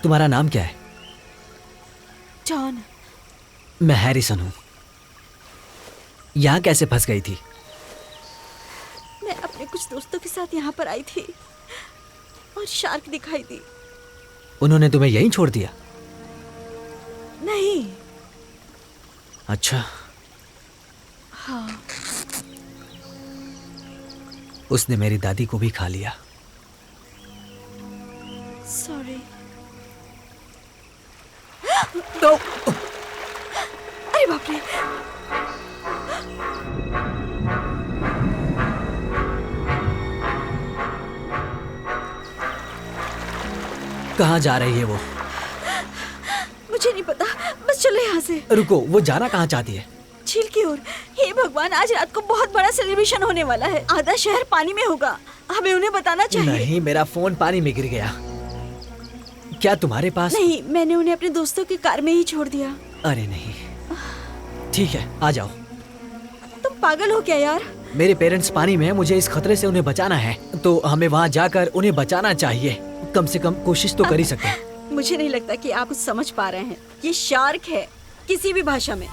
तुम्हारा नाम क्या है? जॉन। मैं हैरिसन हूँ। यहाँ कैसे फंस गई थी? मैं अपने कुछ दोस्तों के साथ यहाँ पर आई थी और शार्क दिखाई दी। उन्होंने तुम्हें यहीं छोड़ दिया? नहीं। अच्छा। हाँ। उसने मेरी दादी को भी खा लिया। सॉरी। अरे बाप रे। कहाँ जा रही है वो? मुझे नहीं पता, बस चलो यहाँ से। रुको, वो जाना कहाँ चाहती है? झील की ओर। हे भगवान, आज रात को बहुत बड़ा सेलिब्रेशन होने वाला है। आधा शहर पानी में होगा, हमें उन्हें बताना चाहिए। नहीं, मेरा फोन पानी में गिर गया। क्या तुम्हारे पास? नहीं, मैंने उन्हें अपने दोस्तों की कार में ही छोड़ दिया। अरे नहीं। ठीक है, आ जाओ। तुम पागल हो क्या यार? मेरे पेरेंट्स पानी में हैं, मुझे इस खतरे से उन्हें बचाना है, तो हमें वहाँ जाकर उन्हें बचाना चाहिए। कम से कम कोशिश तो कर ही सकते हैं। मुझे नहीं लगता कि आप कुछ समझ पा रहे हैं। ये शार्क है, किसी भी भाषा में।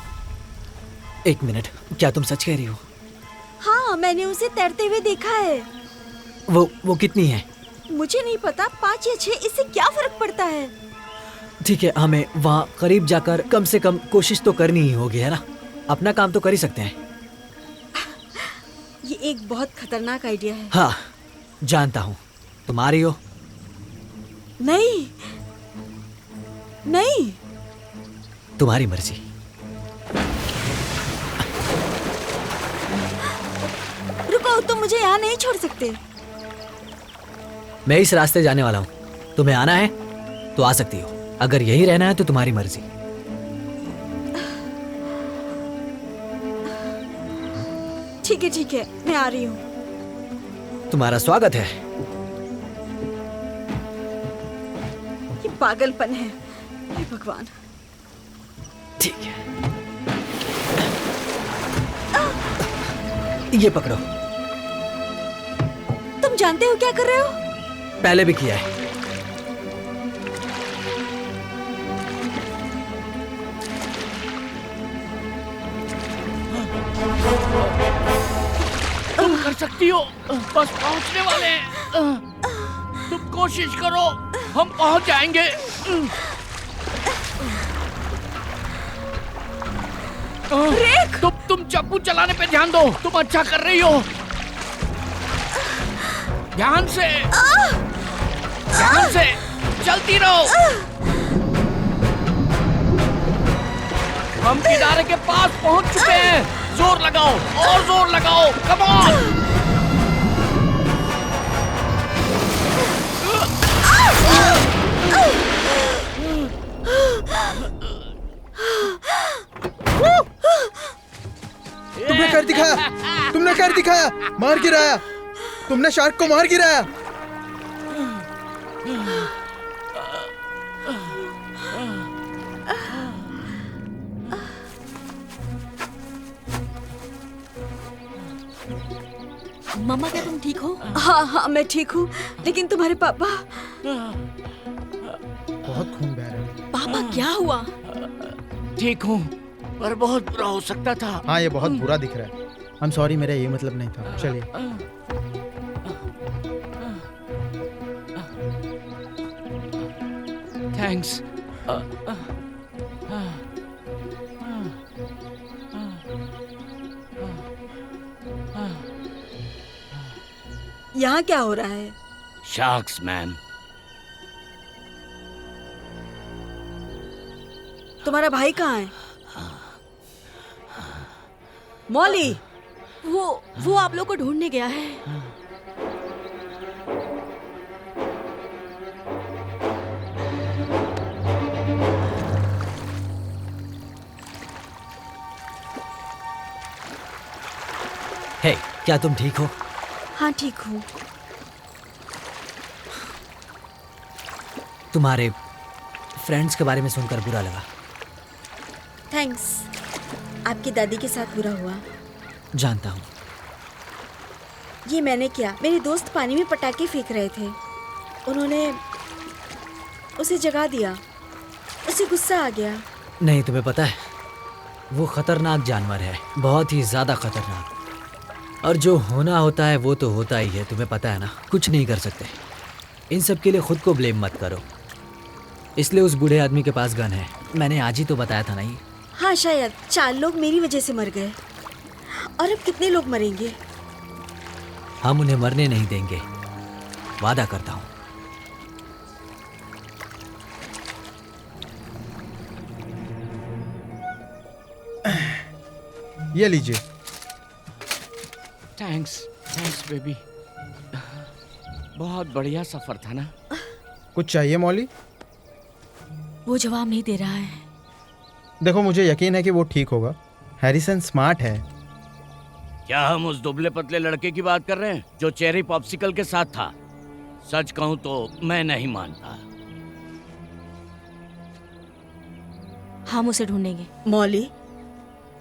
एक मिनट, क्या तुम सच कह रही हो? हाँ, मैंने उसे तैरते हुए देखा है। वो कितनी है? मुझे नहीं पता, 5 या 6, इससे क्या फर्क पड़ता है? ठीक है, हमें वहाँ करीब जाकर कम से कम कोशिश तो करनी ही होगी, है ना? अपना काम तो कर ही सकते हैं। ये एक बहुत खतरनाक आइडिया है। हाँ, जानता हूँ। तुम आ रही हो? नहीं नहीं, तुम्हारी मर्जी। रुको, तुम मुझे यहाँ नहीं छोड़ सकते। मैं इस रास्ते जाने वाला हूँ, तुम्हें आना है तो आ सकती हो, अगर यही रहना है तो तुम्हारी मर्जी। ठीक है, मैं आ रही हूँ। तुम्हारा स्वागत है। ये पागलपन है, हे भगवान। ठीक है, ये पकड़ो। तुम जानते हो क्या कर रहे हो? पहले भी किया है। सकती हो, बस पहुंचने वाले हैं। तुम कोशिश करो, हम पहुंच जाएंगे। तुम चाकू चलाने पे ध्यान दो, तुम अच्छा कर रही हो। ध्यान से, ध्यान से, चलती रहो। हम किनारे के पास पहुंच चुके हैं। जोर लगाओ और जोर लगाओ, कम ऑन। तुमने कर दिखाया, तुमने कर दिखाया, मार गिराया, तुमने शार्क को मार गिराया। मम्मा क्या तुम ठीक हो? हाँ हाँ मैं ठीक हूँ, लेकिन तुम्हारे पापा। बहुत खून बह रहा है। पापा क्या हुआ? ठीक हूँ, पर बहुत बुरा हो सकता था। हाँ ये बहुत बुरा दिख रहा है। आई एम सॉरी, मेरा ये मतलब नहीं था। चलिए। थैंक्स। यहाँ क्या हो रहा है? Sharks ma'am. तुम्हारा भाई कहाँ है? मौली, वो आप लोग को ढूंढने गया है। हे, क्या तुम ठीक हो? हाँ ठीक हूँ। तुम्हारे फ्रेंड्स के बारे में सुनकर बुरा लगा। थैंक्स। आपकी दादी के साथ बुरा हुआ। जानता हूँ। ये मैंने किया। मेरे दोस्त पानी में पटाखे फेंक रहे थे, उन्होंने उसे जगा दिया। उसे गुस्सा आ गया। नहीं, तुम्हें पता है वो खतरनाक जानवर है, बहुत ही ज्यादा खतरनाक। और जो होना होता है वो तो होता ही है, तुम्हें पता है ना। कुछ नहीं कर सकते। इन सब के लिए खुद को ब्लेम मत करो। इसलिए उस बूढ़े आदमी के पास गन है। मैंने आज ही तो बताया था नहीं। हाँ शायद 4 लोग मेरी वजह से मर गए, और अब कितने लोग मरेंगे? हम उन्हें मरने नहीं देंगे, वादा करता हूँ। ये लीजिए। Thanks, thanks baby. बहुत बढ़िया सफर था ना? कुछ चाहिए मौली? वो जवाब नहीं दे रहा है। देखो मुझे यकीन है कि वो ठीक होगा। हैरिसन स्मार्ट है। क्या हम उस दुबले पतले लड़के की बात कर रहे हैं जो चेरी पॉप्सिकल के साथ था? सच कहूं तो मैं नहीं मानता। हम उसे ढूंढेंगे। मौली,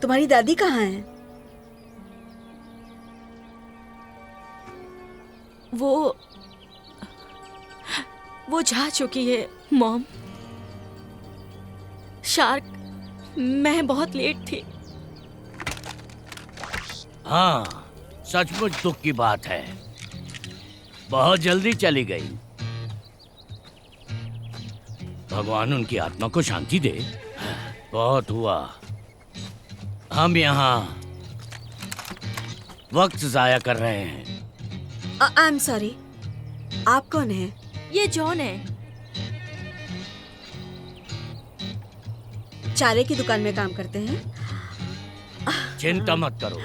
तुम्हारी दादी कहाँ है? वो जा चुकी है मॉम। शार्क, मैं बहुत लेट थी। हाँ, सचमुच दुख की बात है। बहुत जल्दी चली गई। भगवान उनकी आत्मा को शांति दे। बहुत हुआ। हम यहाँ वक्त जाया कर रहे हैं। I am sorry. आप कौन है? ये जॉन है। चारे की दुकान में काम करते हैं। चिंता मत करो,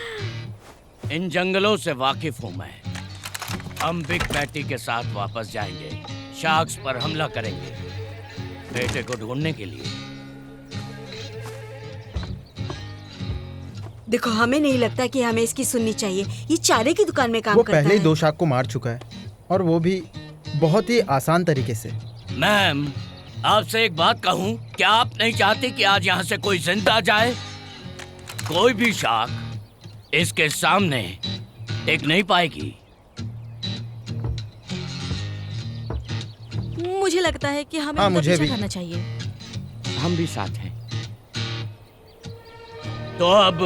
इन जंगलों से वाकिफ हूँ मैं। हम बिग पैटी के साथ वापस जाएंगे, शार्क्स पर हमला करेंगे, बेटे को ढूंढने के लिए। देखो, हमें नहीं लगता कि हमें इसकी सुननी चाहिए। ये चारे की दुकान में काम वो करता है। पहले ही 2 शार्क को मार चुका है, और वो भी बहुत ही आसान तरीके से। मैम, आपसे एक बात कहूँ, क्या आप नहीं चाहते कि आज यहाँ से कोई जिंदा जाए? कोई भी शार्क इसके सामने टिक नहीं पाएगी। मुझे लगता है कि हमें हाँ, उनका मुझे पीछा भी। करना चाहिए। हम भी साथ हैं। तो अब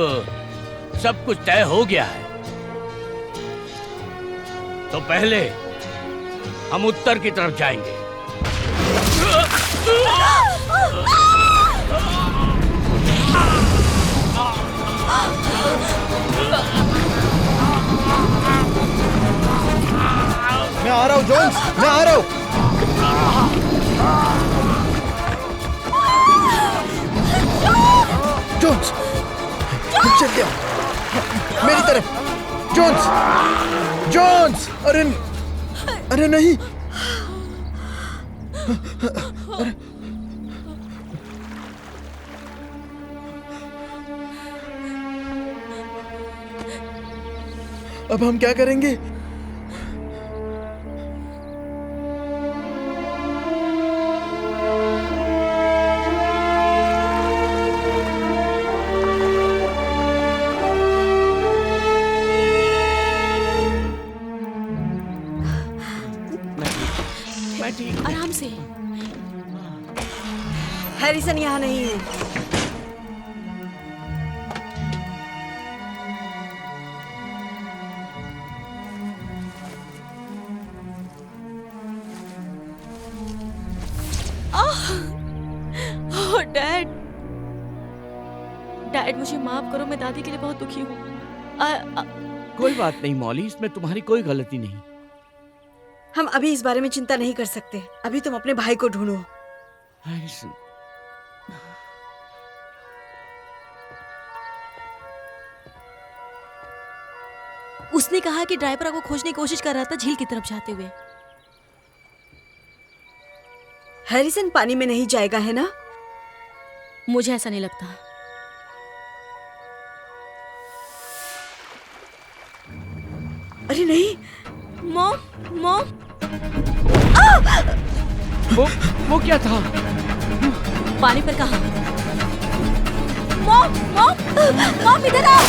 सब कुछ तय हो गया है। तो पहले हम उत्तर की तरफ जाएंगे। मैं आ रहा हूँ जोन्स, मैं आ रहा हूँ। जोन्स, चल गया मेरी तरफ। जोन्स, जोन्स, अरे नहीं। अब हम क्या करेंगे? आराम से। हैरिसन यहाँ नहीं है। ओह डैड, डैड मुझे माफ करो, मैं दादी के लिए बहुत दुखी हूँ। कोई बात नहीं मॉली, इसमें तुम्हारी कोई गलती नहीं। हम अभी इस बारे में चिंता नहीं कर सकते। अभी तुम अपने भाई को ढूंढो। हैरिसन, उसने कहा कि ड्राइवर आपको खोजने की कोशिश कर रहा था झील की तरफ जाते हुए। हैरिसन पानी में नहीं जाएगा, है ना? मुझे ऐसा नहीं लगता। अरे नहीं। मॉम, मॉम, वो क्या था? पानी पर कहाँ? मॉम, मॉम, मॉम इधर आओ।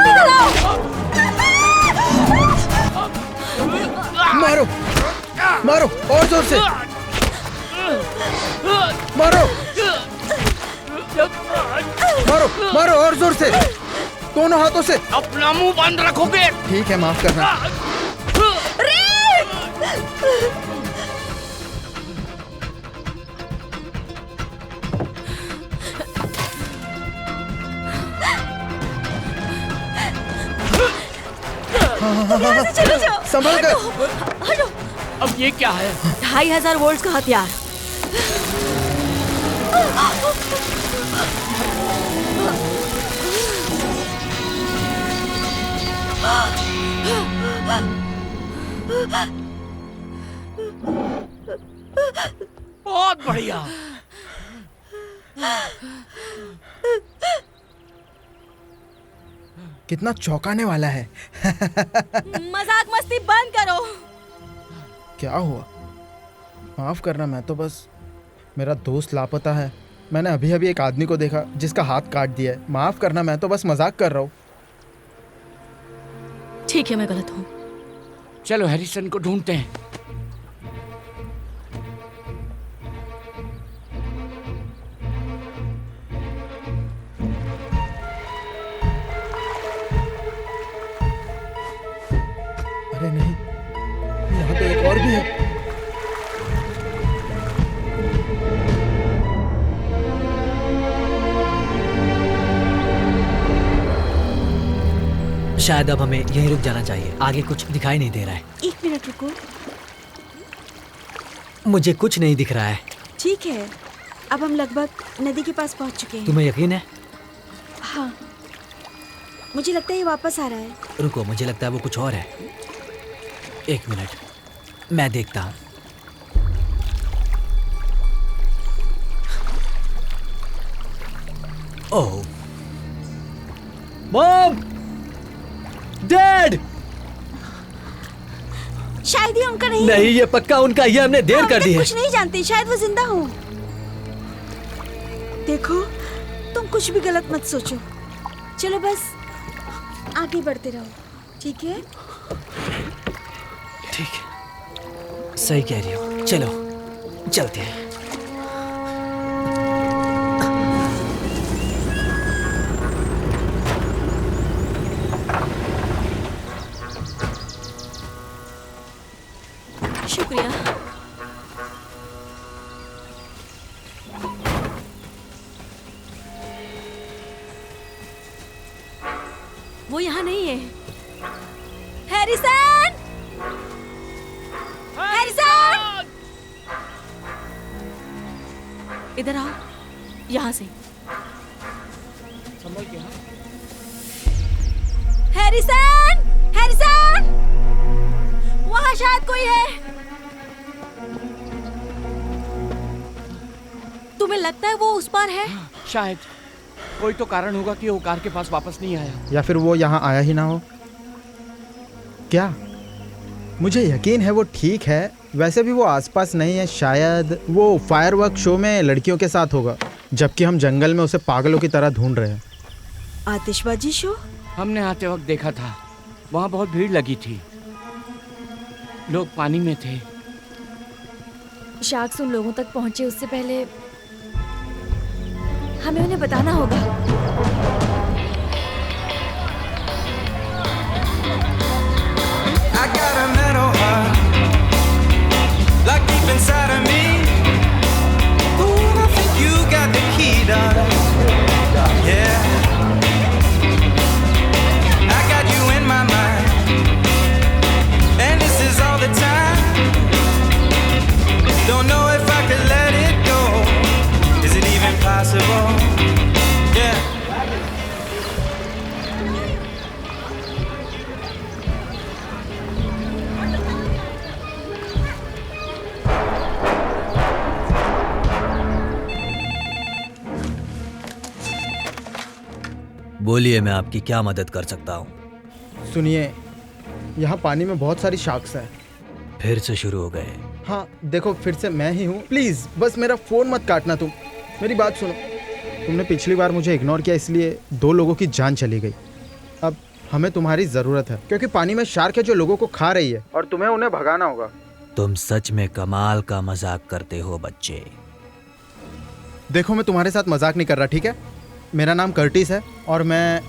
इधर आओ। मारो, मारो और जोर से मारो, मारो, मारो और जोर से, दोनों हाथों से। अपना मुंह बंद रखोगे? ठीक है, माफ करना। चलो जाओ। संभल कर। हटो। अब ये क्या है? 2500 वोल्ट का हथियार। बहुत बढ़िया। कितना चौंकाने वाला है। मजाक मस्ती बंद करो। क्या हुआ? माफ करना, मैं तो बस, मेरा दोस्त लापता है। मैंने अभी अभी एक आदमी को देखा जिसका हाथ काट दिया है। माफ करना, मैं तो बस मजाक कर रहा हूँ। ठीक है, मैं गलत हूँ। चलो हैरिसन को ढूंढते हैं। अरे नहीं, यहाँ तो एक और भी है। शायद अब हमें यहीं रुक जाना चाहिए। आगे कुछ दिखाई नहीं दे रहा है। 1 मिनट रुको। मुझे कुछ नहीं दिख रहा है। ठीक है, अब हम लगभग नदी के पास पहुंच चुके हैं। तुम्हें यकीन है? हाँ, मुझे लगता है ये वापस आ रहा है। रुको, मुझे लगता है वो कुछ और है। 1 मिनट, मैं देखता हूँ। ओह, मॉम, डैड! शायद ये उनका नहीं, नहीं, ये पक्का उनका। ये हमने देर कर दी है। कुछ नहीं जानते, शायद वो जिंदा हो। देखो, तुम कुछ भी गलत मत सोचो। चलो बस आगे बढ़ते रहो, ठीक है? ठीक है, सही कह रही हो। चलो चलते हैं। यहाँ नहीं है। हैरिसन! हैरिसन! इधर आओ, यहाँ से। हैरिसन! हैरिसन! वहाँ शायद कोई है। तुम्हें लगता है वो उस पार है? शायद कोई तो कारण होगा कि वो कार के पास वापस नहीं आया। या फिर वो यहाँ आया ही ना हो। क्या? मुझे यकीन है वो ठीक है। वैसे भी वो आसपास नहीं है। शायद वो फायरवर्क शो में लड़कियों के साथ होगा, जबकि हम जंगल में उसे पागलों की तरह ढूंढ रहे हैं। आतिशबाजी शो? हमने आते वक्त देखा था, वहाँ बहुत भीड़ लगी थी, लोग पानी में थे। शार्क्स उन लोगों तक पहुंचे उससे पहले हमें उन्हें बताना होगा। I got a metal heart, like deep inside of me. Ooh, I think you got the key, darling. Yeah. I got you in my mind, and this is all the time. Don't know if I could let it go. Is it even possible? Yeah. बोलिए, मैं आपकी क्या मदद कर सकता हूँ? सुनिए, यहाँ पानी में बहुत सारी शार्क्स हैं। फिर से शुरू हो गए। हाँ देखो, फिर से मैं ही हूँ। प्लीज़ बस मेरा फ़ोन मत काटना। तुम मेरी बात सुनो। तुमने पिछली बार मुझे इग्नोर किया, इसलिए 2 लोगों की जान चली गई। अब हमें तुम्हारी ज़रूरत है, क्योंकि पानी में शार्क है जो लोगों को खा रही है, और तुम्हें उन्हें भगाना होगा। तुम सच में कमाल का मजाक करते हो बच्चे। देखो, मैं तुम्हारे साथ मजाक नहीं कर रहा, ठीक है? मेरा नाम कर्टिस है और मैं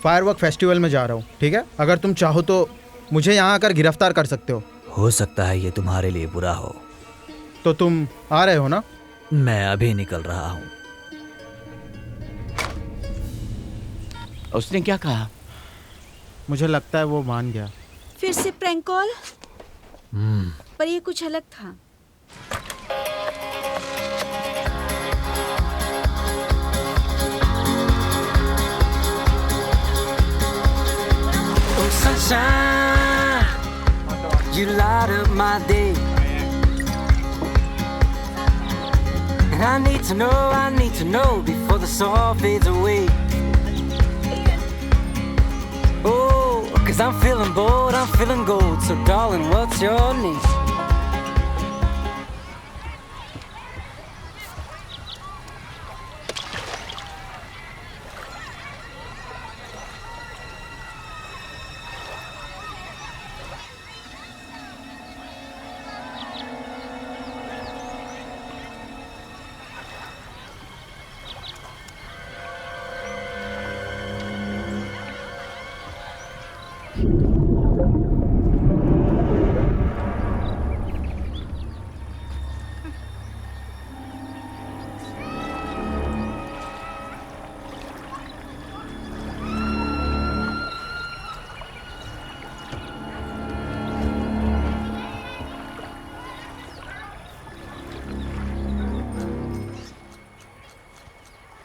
फायरवर्क फेस्टिवल में जा रहा हूँ, ठीक है? अगर तुम चाहो तो मुझे यहाँ आकर गिरफ्तार कर सकते हो सकता है ये तुम्हारे लिए बुरा हो। तो तुम आ रहे हो ना? मैं अभी निकल रहा हूँ। उसने क्या कहा? मुझे लगता है वो मान गया। फिर से प्रैंक कॉल? पर ये कुछ अलग था। Oh, sunshine, you light up my day. And I need to know before the sun fades away. Oh, 'cause I'm feeling bold, I'm feeling gold. So darling, what's your name?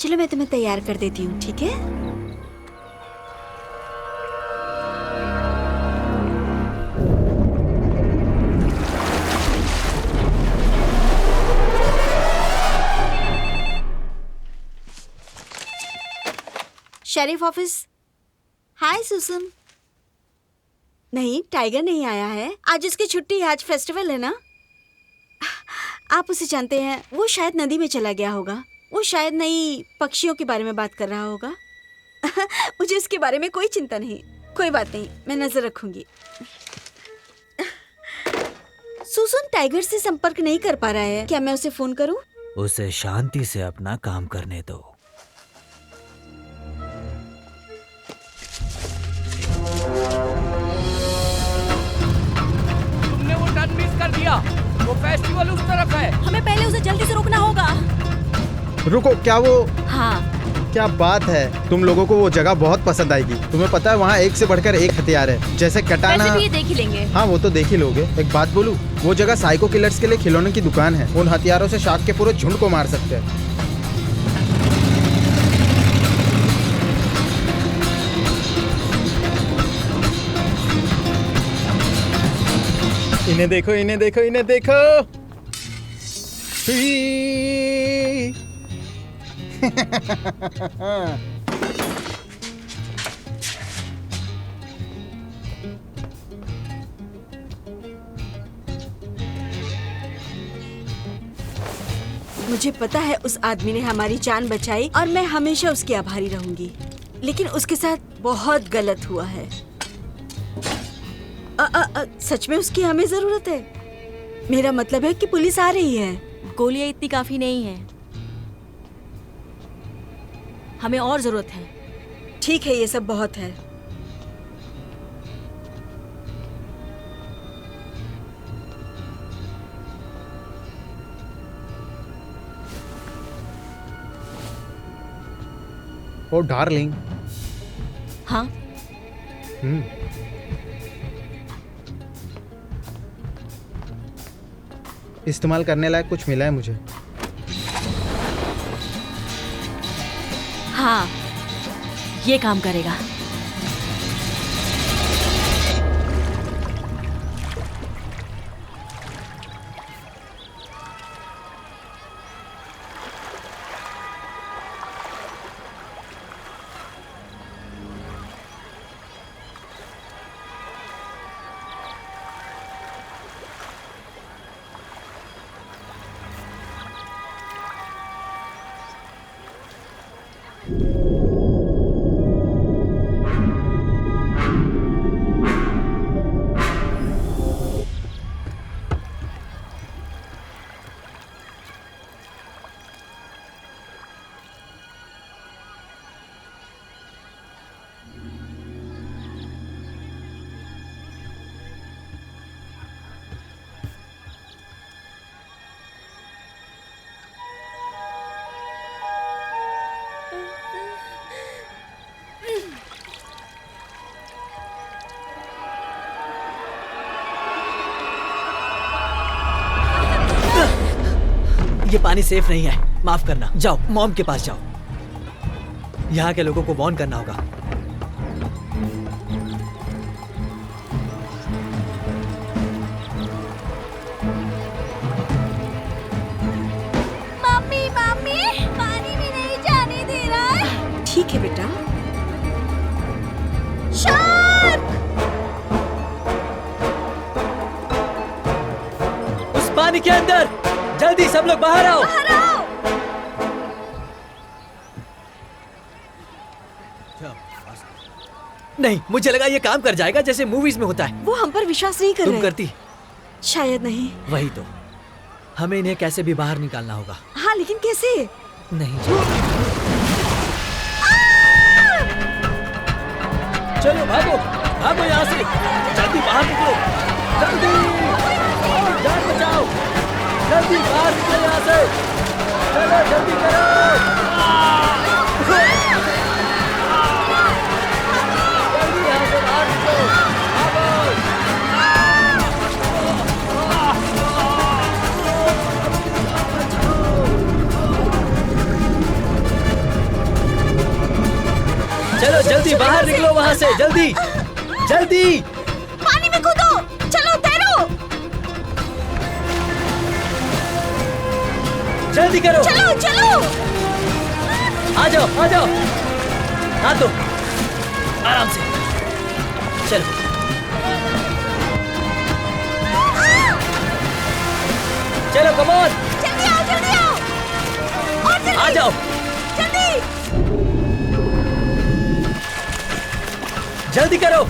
चलो मैं तुम्हें तैयार कर देती हूँ, ठीक है? Sheriff office. हाय सुसुम। नहीं, टाइगर नहीं आया है। आज उसकी छुट्टी है, आज फेस्टिवल है ना। आप उसे जानते हैं, वो शायद नदी में चला गया होगा। वो शायद नई पक्षियों के बारे में बात कर रहा होगा। मुझे उसके बारे में कोई चिंता नहीं। कोई बात नहीं, मैं नजर रखूंगी। सुसुन टाइगर से संपर्क नहीं कर पा रहा है, क्या मैं उसे फोन करूं? उसे शांति से अपना काम करने दो। तुमने वो टर्न मिस कर दिया। वो फेस्टिवल उस तरफ है। हमें पहले उसे जल्दी से रोकना होगा। रुको, क्या वो? हाँ, क्या बात है, तुम लोगों को वो जगह बहुत पसंद आएगी। तुम्हें पता है वहाँ एक से बढ़कर एक हथियार है, जैसे कटाना। वैसे भी ये देख ही लेंगे। हाँ वो तो देख ही लोगे। एक बात बोलूं, वो जगह साइको किलर्स के लिए खिलौने की दुकान है। उन हथियारों से शार्क के पूरे झुंड को मार सकते हैं। इन्हें देखो, इन्हें देखो, इन्हें देखो। मुझे पता है उस आदमी ने हमारी जान बचाई और मैं हमेशा उसकी आभारी रहूंगी, लेकिन उसके साथ बहुत गलत हुआ है। सच में उसकी हमें जरूरत है। मेरा मतलब है कि पुलिस आ रही है। गोलियां इतनी काफी नहीं है, हमें और जरूरत है। ठीक है, ये सब बहुत है। ओ डार्लिंग। हाँ, इस्तेमाल करने लायक कुछ मिला है मुझे। हाँ, ये काम करेगा। ये पानी सेफ नहीं है, माफ करना। जाओ मॉम के पास जाओ, यहाँ के लोगों को वार्न करना होगा। मम्मी मम्मी, पानी भी नहीं जाने दे रहा है। ठीक है बेटा। शार्क! उस पानी के अंदर, जल्दी सब लोग बाहर आओ। बाहर आओ! नहीं, मुझे लगा ये काम कर जाएगा जैसे मूवीज में होता है। वो हम पर विश्वास नहीं कर तुम रहे। करती? शायद नहीं। वही तो, हमें इन्हें कैसे भी बाहर निकालना होगा। हाँ, लेकिन कैसे? नहीं चलो भागो, भागो यहाँ से, जल्दी बाहर निकलो, जल्दी, जान बचाओ, जल्दी बाहर निकलो यहाँ से, चलो जल्दी करो। जल्दी यहाँ से बाहर निकलो, भागो। चलो जल्दी बाहर निकलो वहाँ से, जल्दी जल्दी। पानी में कूदो, चलो तैरो, जल्दी करो, चलो चलो। आ जाओ आ जाओ, हाथ दो, आराम से, चलो। चलो कम ऑन, जल्दी आओ, जल्दी आओ, और जल्दी, आ जाओ, जल्दी। जल्दी करो,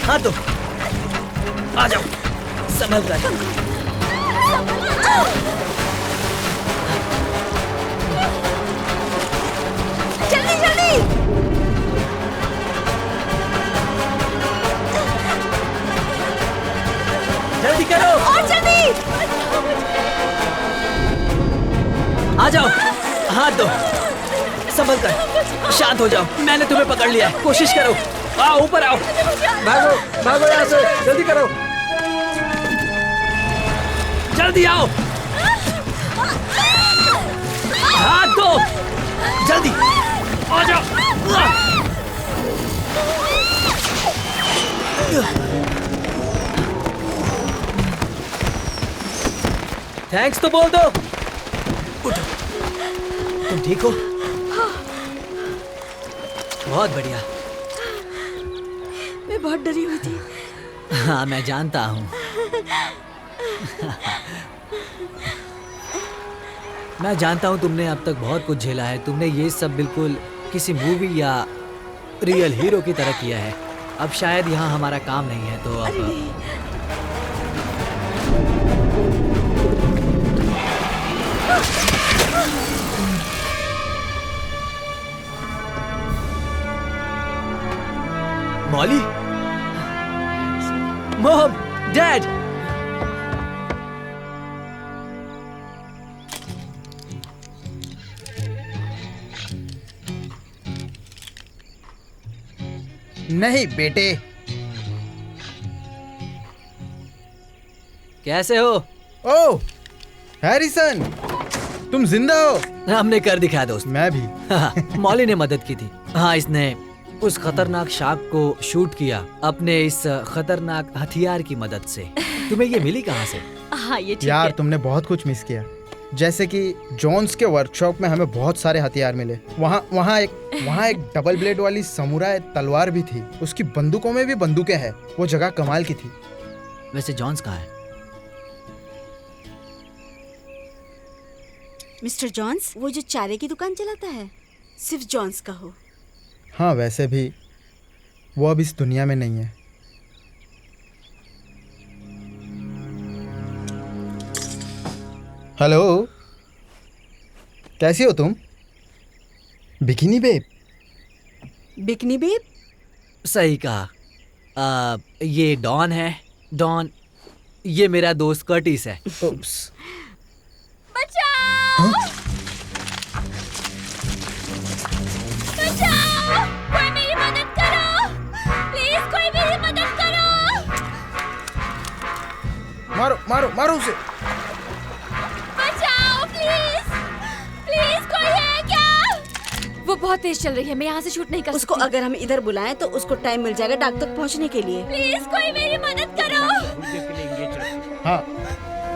हाथ दो, आ जाओ, संभल कर। जल्दी जल्दी। जल्दी करो, और जल्दी। आ जाओ, हाथ दो, संभल कर, शांत हो जाओ। मैंने तुम्हें पकड़ लिया है, कोशिश करो। आओ ऊपर आओ। भागो भागो यहाँ से, जल्दी करो, जल्दी आओ। हाथ दो, जल्दी आ जाओ। थैंक्स तो बोल दो। उठो, तुम ठीक हो? बहुत बढ़िया। मैं बहुत डरी हुई थी। हाँ मैं जानता हूँ। मैं जानता हूँ तुमने अब तक बहुत कुछ झेला है। तुमने ये सब बिल्कुल किसी मूवी या रियल हीरो की तरह किया है। अब शायद यहाँ हमारा काम नहीं है, तो अब मॉली, मॉम, डैड, नहीं बेटे। कैसे हो? ओह हैरिसन, तुम जिंदा हो? हमने कर दिखाया दोस्त। मैं भी। मॉली ने मदद की थी। हाँ, इसने उस खतरनाक शार्क को शूट किया अपने इस खतरनाक हथियार की मदद से। तुम्हें ये मिली कहाँ से? हाँ ये ठीक यार है। तुमने बहुत कुछ मिस किया। जैसे कि जोन्स के वर्कशॉप में हमें बहुत सारे हथियार मिले। वहाँ एक डबल ब्लेड वाली समुराई तलवार भी थी। उसकी बंदूकों में भी बंदूकें हैं। वो जगह कमाल की थी। वैसे जॉन्स कहाँ है? मिस्टर जॉन्स, वो जो चारे की दुकान चलाता है, सिर्फ जॉन्स का हो। हाँ वैसे भी वो अब इस दुनिया में नहीं है। हेलो, कैसी हो तुम? Bikini babe. Bikini babe? सही कहा। ये डॉन है। डॉन, ये मेरा दोस्त कर्टिस है। उप्स। बचाओ! बचाओ! कोई मेरी मदद करो! प्लीज कोई मेरी मदद करो! मारो मारो मारो उसे। बचाओ प्लीज! प्लीज कोई है क्या? वो बहुत तेज चल रही है, मैं यहाँ से शूट नहीं कर उसको सकती। अगर हम इधर बुलाएं तो उसको टाइम मिल जाएगा डाक तक पहुँचने के लिए। प्लीज कोई मेरी मदद करो! हाँ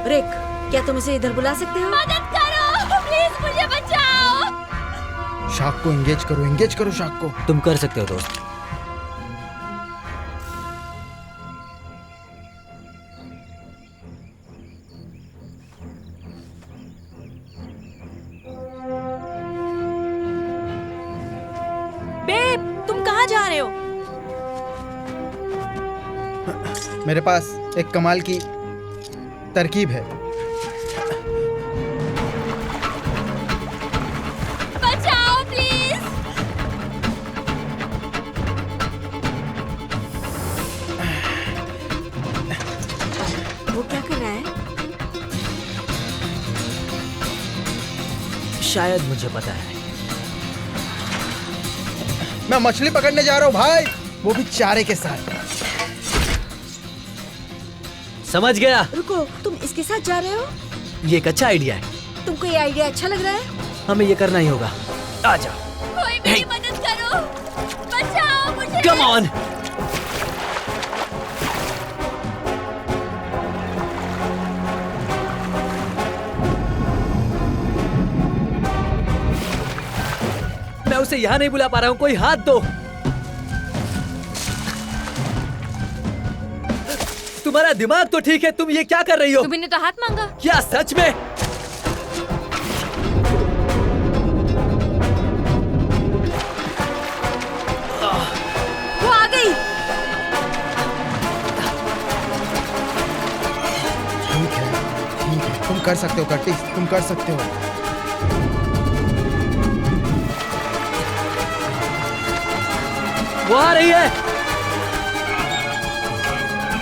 रिक, क्या तुम इसे इधर बुला सकते हो? मदद करो! प्लीज मुझे बचाओ! शार्क को एंगेज करो शार्क को। तुम कर सकते हो दोस्त। बेब, तुम कहाँ जा रहे हो? मेरे पास एक कमाल की तरकीब है। बचाओ प्लीज! वो क्या कर रहा है? शायद मुझे पता है। मैं मछली पकड़ने जा रहा हूँ भाई, वो भी चारे के साथ। समझ गया। रुको, तुम इसके साथ जा रहे हो? ये एक अच्छा आइडिया है। तुमको ये आइडिया अच्छा लग रहा है? हमें ये करना ही होगा। आ जाओ। कोई मेरी मदद करो! बचाओ मुझे! Come on. मैं उसे यहाँ नहीं बुला पा रहा हूँ, कोई हाथ दो। तुम्हारा दिमाग तो ठीक है, तुम ये क्या कर रही हो? तुम्ही ने तो हाथ मांगा। क्या सच में? वो आ गई। ठीक है, तुम कर सकते हो कर्टिस, तुम कर सकते हो। वो आ रही है।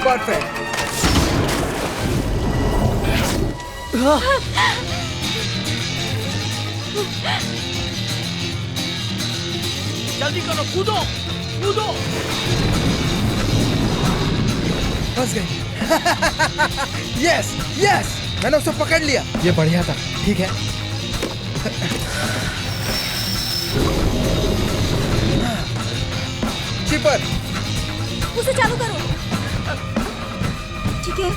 परफेक्ट। जल्दी करो, कूदो कूदो। फंस गई। यस यस, मैंने उसे पकड़ लिया। ये बढ़िया था। ठीक है, चिपर उसे चालू करो। ठीक है।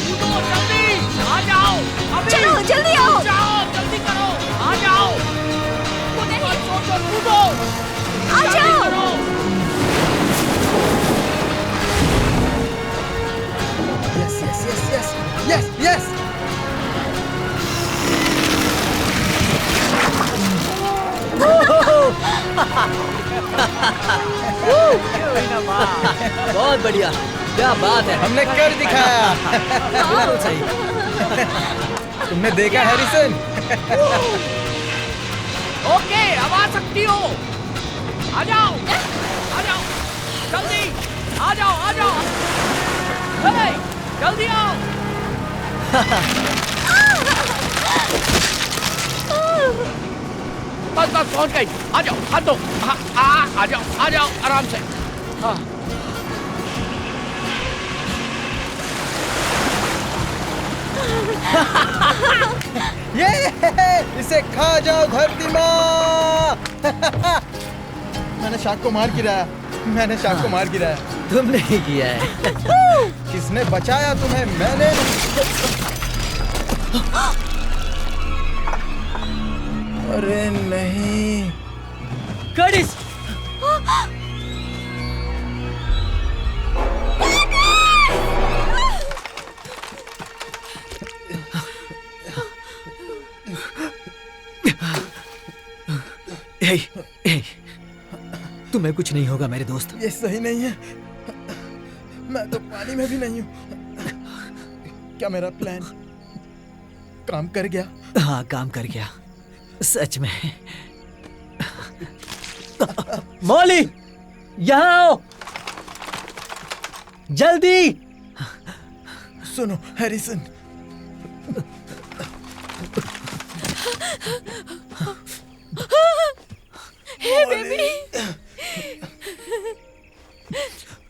कूदो जल्दी, आ जाओ। अभी चलो जल्दी आओ। जाओ, जल्दी करो, आ जाओ। मत सोचो, कूदो। आ जल्दी जाओ। करो। Yes yes yes yes yes yes. बहुत बढ़िया, क्या बात है। हमने कर दिखाया। बिल्कुल सही। तुमने देखा हैरिसन? ओके, अब आ सकती हो। आ जाओ, जल्दी, आ जाओ। हे, जल्दी आओ। बस पहुंच गई। आ जाओ, हाथ दो। आ जाओ आराम से। हाँ। ये इसे खा जाओ धरती माँ। मैंने शार्क को मार गिराया। तुमने ही किया है। किसने बचाया तुम्हें? मैंने। अरे नहीं। कर्टिस, हे, हे, तुम्हें कुछ नहीं होगा मेरे दोस्त। ये सही नहीं है। मैं तो पानी में भी नहीं हूँ। क्या मेरा प्लान काम कर गया? हाँ, काम कर गया सच में। मौली, यहाँ आओ जल्दी। सुनो हैरिसन, हे बेबी,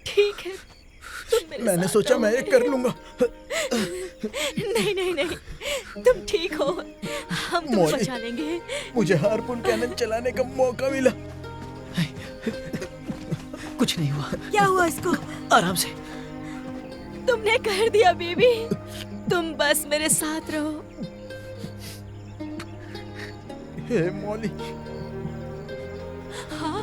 ठीक है, तुम मेरे मैंने साथ सोचा रहो। मैं ये कर लूंगा। नहीं, तुम ठीक हो, हम तुम्हें मौली, बचा लेंगे। मुझे हार्पून कैनन चलाने का मौका मिला। कुछ नहीं हुआ। क्या हुआ इसको? आराम से। तुमने कर दिया बेबी, तुम बस मेरे साथ रहो। हे मौली, हाँ,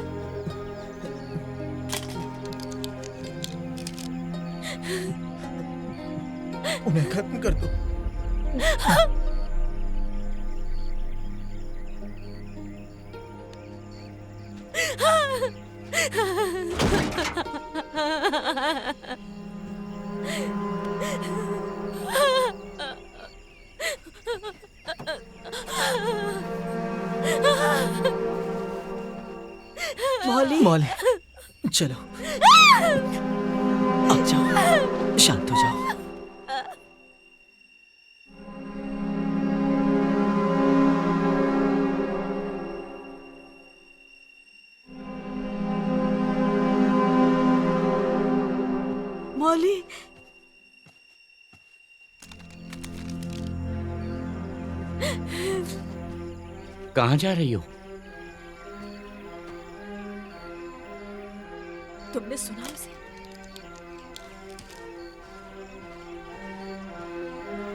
उन्हें खत्म कर दो। मौली, चलो आ जाओ, शांत हो जाओ। मौली, कहाँ जा रही हो? तुमने सुना उसे?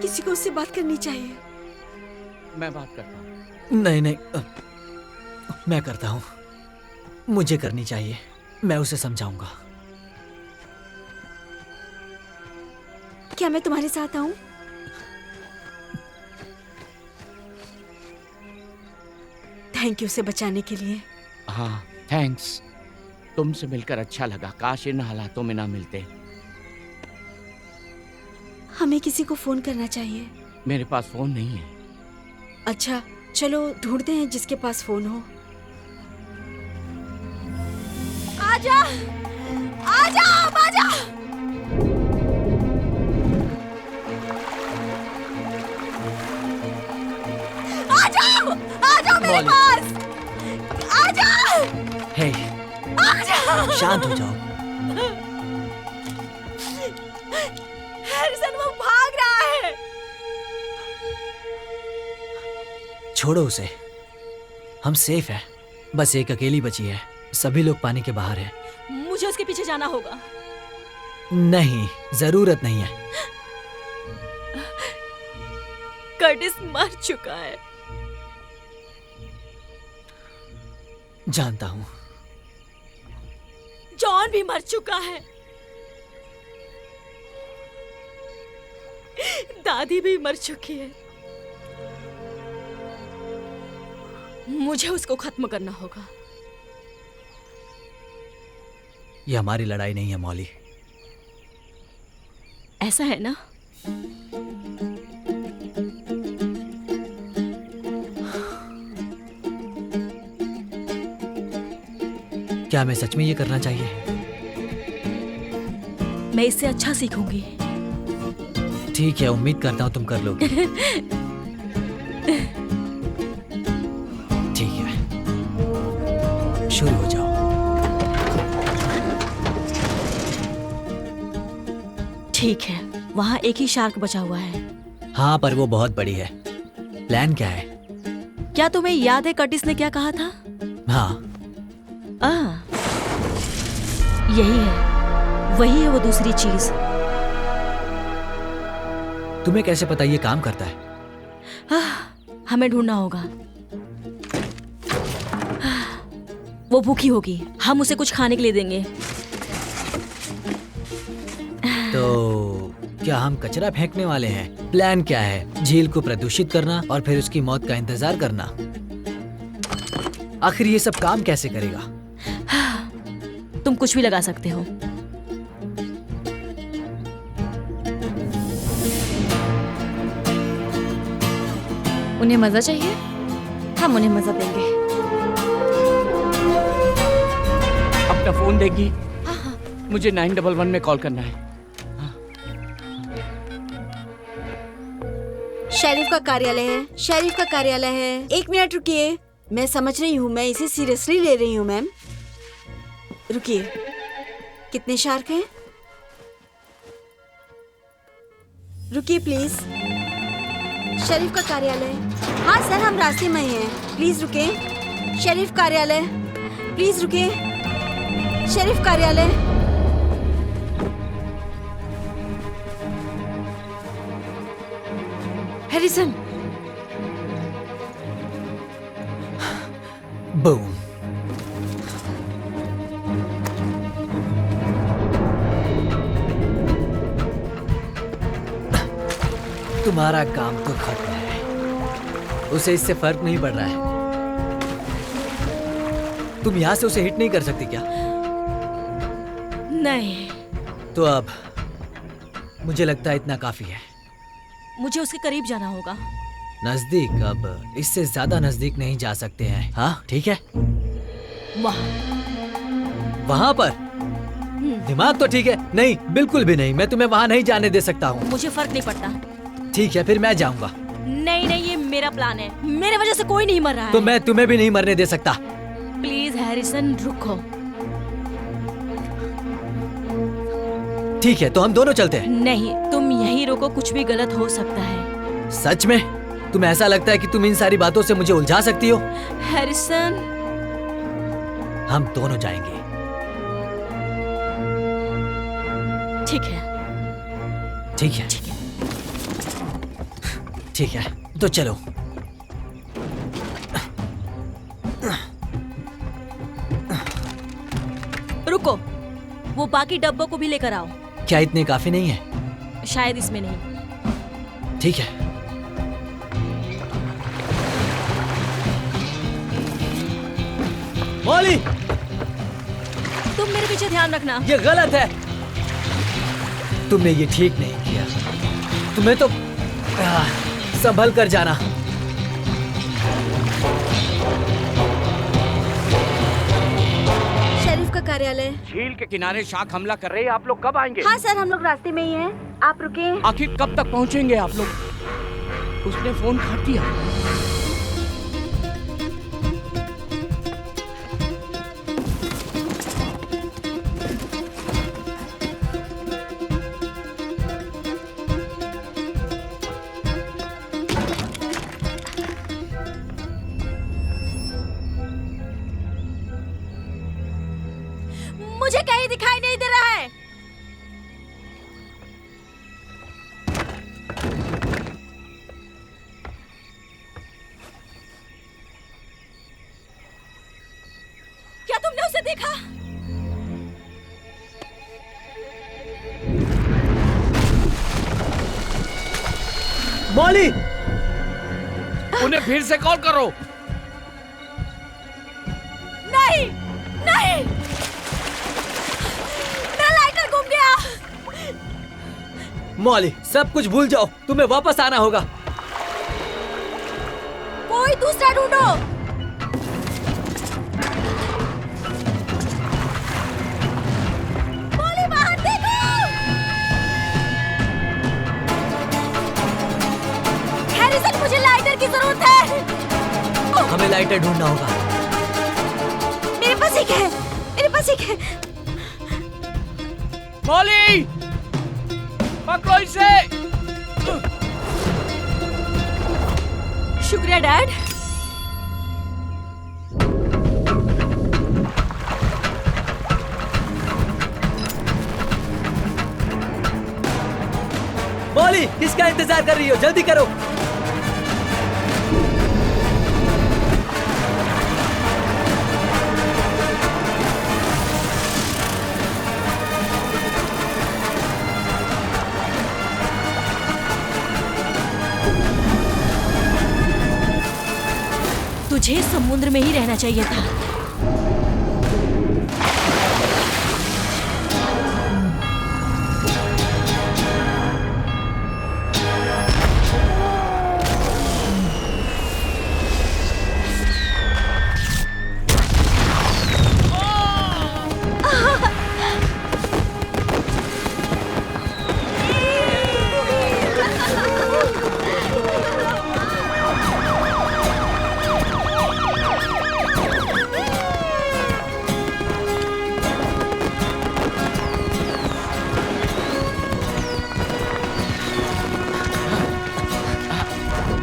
किसी को उससे बात करनी चाहिए। मैं बात करता हूँ। नहीं, मैं करता हूँ। मुझे करनी चाहिए। मैं उसे समझाऊंगा। क्या मैं तुम्हारे साथ आऊं? थैंक यू उसे बचाने के लिए। हाँ, थैंक्स। तुमसे मिलकर अच्छा लगा। काश इन हालातों में ना मिलते। हमें किसी को फोन करना चाहिए। मेरे पास फोन नहीं है। अच्छा, चलो ढूंढते हैं जिसके पास फोन हो। आजा, आजा, आजा। मॉली। आजा! हे, शांत हो जाओ। हैरिसन वो भाग रहा है। छोड़ो उसे, हम सेफ हैं। बस एक अकेली बची है, सभी लोग पानी के बाहर हैं। मुझे उसके पीछे जाना होगा। नहीं, जरूरत नहीं है। कर्टिस मर चुका है। जानता हूँ। जॉन भी मर चुका है। दादी भी मर चुकी है। मुझे उसको खत्म करना होगा। ये हमारी लड़ाई नहीं है मॉली। ऐसा है ना? क्या हमें सच में ये करना चाहिए? मैं इससे अच्छा सीखूंगी। ठीक है, उम्मीद करता हूँ तुम कर लोगे। ठीक है, शुरू हो जाओ। ठीक है, वहाँ एक ही शार्क बचा हुआ है। हाँ, पर वो बहुत बड़ी है। प्लान क्या है? क्या तुम्हें याद है कर्टिस ने क्या कहा था? हाँ, यही है, वही है वो दूसरी चीज। तुम्हें कैसे पता ये काम करता है? हमें ढूंढना होगा। वो भूखी होगी, हम उसे कुछ खाने के लिए देंगे। तो क्या हम कचरा फेंकने वाले हैं? प्लान क्या है? झील को प्रदूषित करना और फिर उसकी मौत का इंतजार करना। आखिर ये सब काम कैसे करेगा? तुम कुछ भी लगा सकते हो। उन्हें मजा चाहिए, हम उन्हें मजा देंगे। अपना फोन देगी? मुझे 911 में कॉल करना है। शेरिफ का कार्यालय है, शेरिफ का कार्यालय है। 1 मिनट रुकिए, मैं समझ रही हूँ, मैं इसे सीरियसली ले रही हूँ मैम। रुकिए, कितने शार्क हैं? रुकिए प्लीज। शेरिफ का कार्यालय। हाँ सर, हम रास्ते में ही हैं। प्लीज रुके। शेरिफ कार्यालय, प्लीज रुके। शेरिफ कार्यालय। Harrison, boom. तुम्हारा काम तो खत्म है। उसे इससे फर्क नहीं पड़ रहा है। तुम यहाँ से उसे हिट नहीं कर सकती क्या? नहीं, तो अब मुझे लगता है इतना काफी है। मुझे उसके करीब जाना होगा। नजदीक? अब इससे ज्यादा नजदीक नहीं जा सकते हैं। हाँ ठीक है। वहाँ पर? दिमाग तो ठीक है? नहीं, बिल्कुल भी नहीं। मैं तुम्हें वहाँ नहीं जाने दे सकता हूँ। मुझे फर्क नहीं पड़ता। ठीक है, फिर मैं जाऊंगा। नहीं नहीं, ये मेरा प्लान है। मेरे वजह से कोई नहीं मर रहा तो है। मैं तुम्हें भी नहीं मरने दे सकता। प्लीज हैरिसन, रुको। ठीक है, तो हम दोनों चलते हैं। नहीं, तुम यहीं रुको, कुछ भी गलत हो सकता है। सच में? तुम्हें ऐसा लगता है कि तुम इन सारी बातों से मुझे उलझा सकती हो? हैरिसन, हम दोनों जाएंगे। ठीक है। ठीक है, ठीक है। ठीक है, तो चलो। रुको, वो बाकी डब्बों को भी लेकर आओ। क्या इतने काफी नहीं है? शायद इसमें नहीं। ठीक है। मौली, तुम मेरे पीछे ध्यान रखना। ये गलत है। तुमने ये ठीक नहीं किया। तुम्हें तो संभल कर जाना। शेरिफ का कार्यालय। झील के किनारे शार्क हमला कर रहे हैं। आप लोग कब आएंगे? हाँ सर, हम लोग रास्ते में ही हैं। आप रुके। आखिर कब तक पहुंचेंगे आप लोग? उसने फोन काट दिया। मुझे कहीं दिखाई नहीं दे रहा है। क्या तुमने उसे देखा? मॉली, उन्हें फिर से कॉल करो। नहीं, नहीं, मेरा लाइटर गुम गया। मॉली, सब कुछ भूल जाओ, तुम्हें वापस आना होगा। कोई दूसरा ढूंढो। मॉली, बाहर देखो। हैरिसन, मुझे लाइटर की जरूरत है। हमें लाइटर ढूंढना होगा। मेरे पास एक है, मेरे पास एक है। मॉली, पकड़ो इसे। शुक्रिया डैड। मॉली, किसका इंतजार कर रही हो? जल्दी करो। तुझे समुद्र में ही रहना चाहिए था।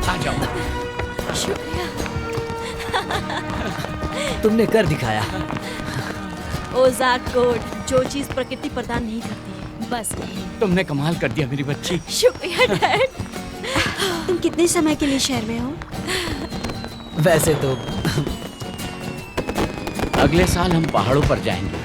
आ जाओ। शुक्रिया। तुमने कर दिखाया। ओजाक कोड, जो चीज प्रकृति प्रदान नहीं करती, बस यही। तुमने कमाल कर दिया मेरी बच्ची। शुक्रिया डैड। तुम कितने समय के लिए शहर में हो? वैसे तो अगले साल हम पहाड़ों पर जाएंगे।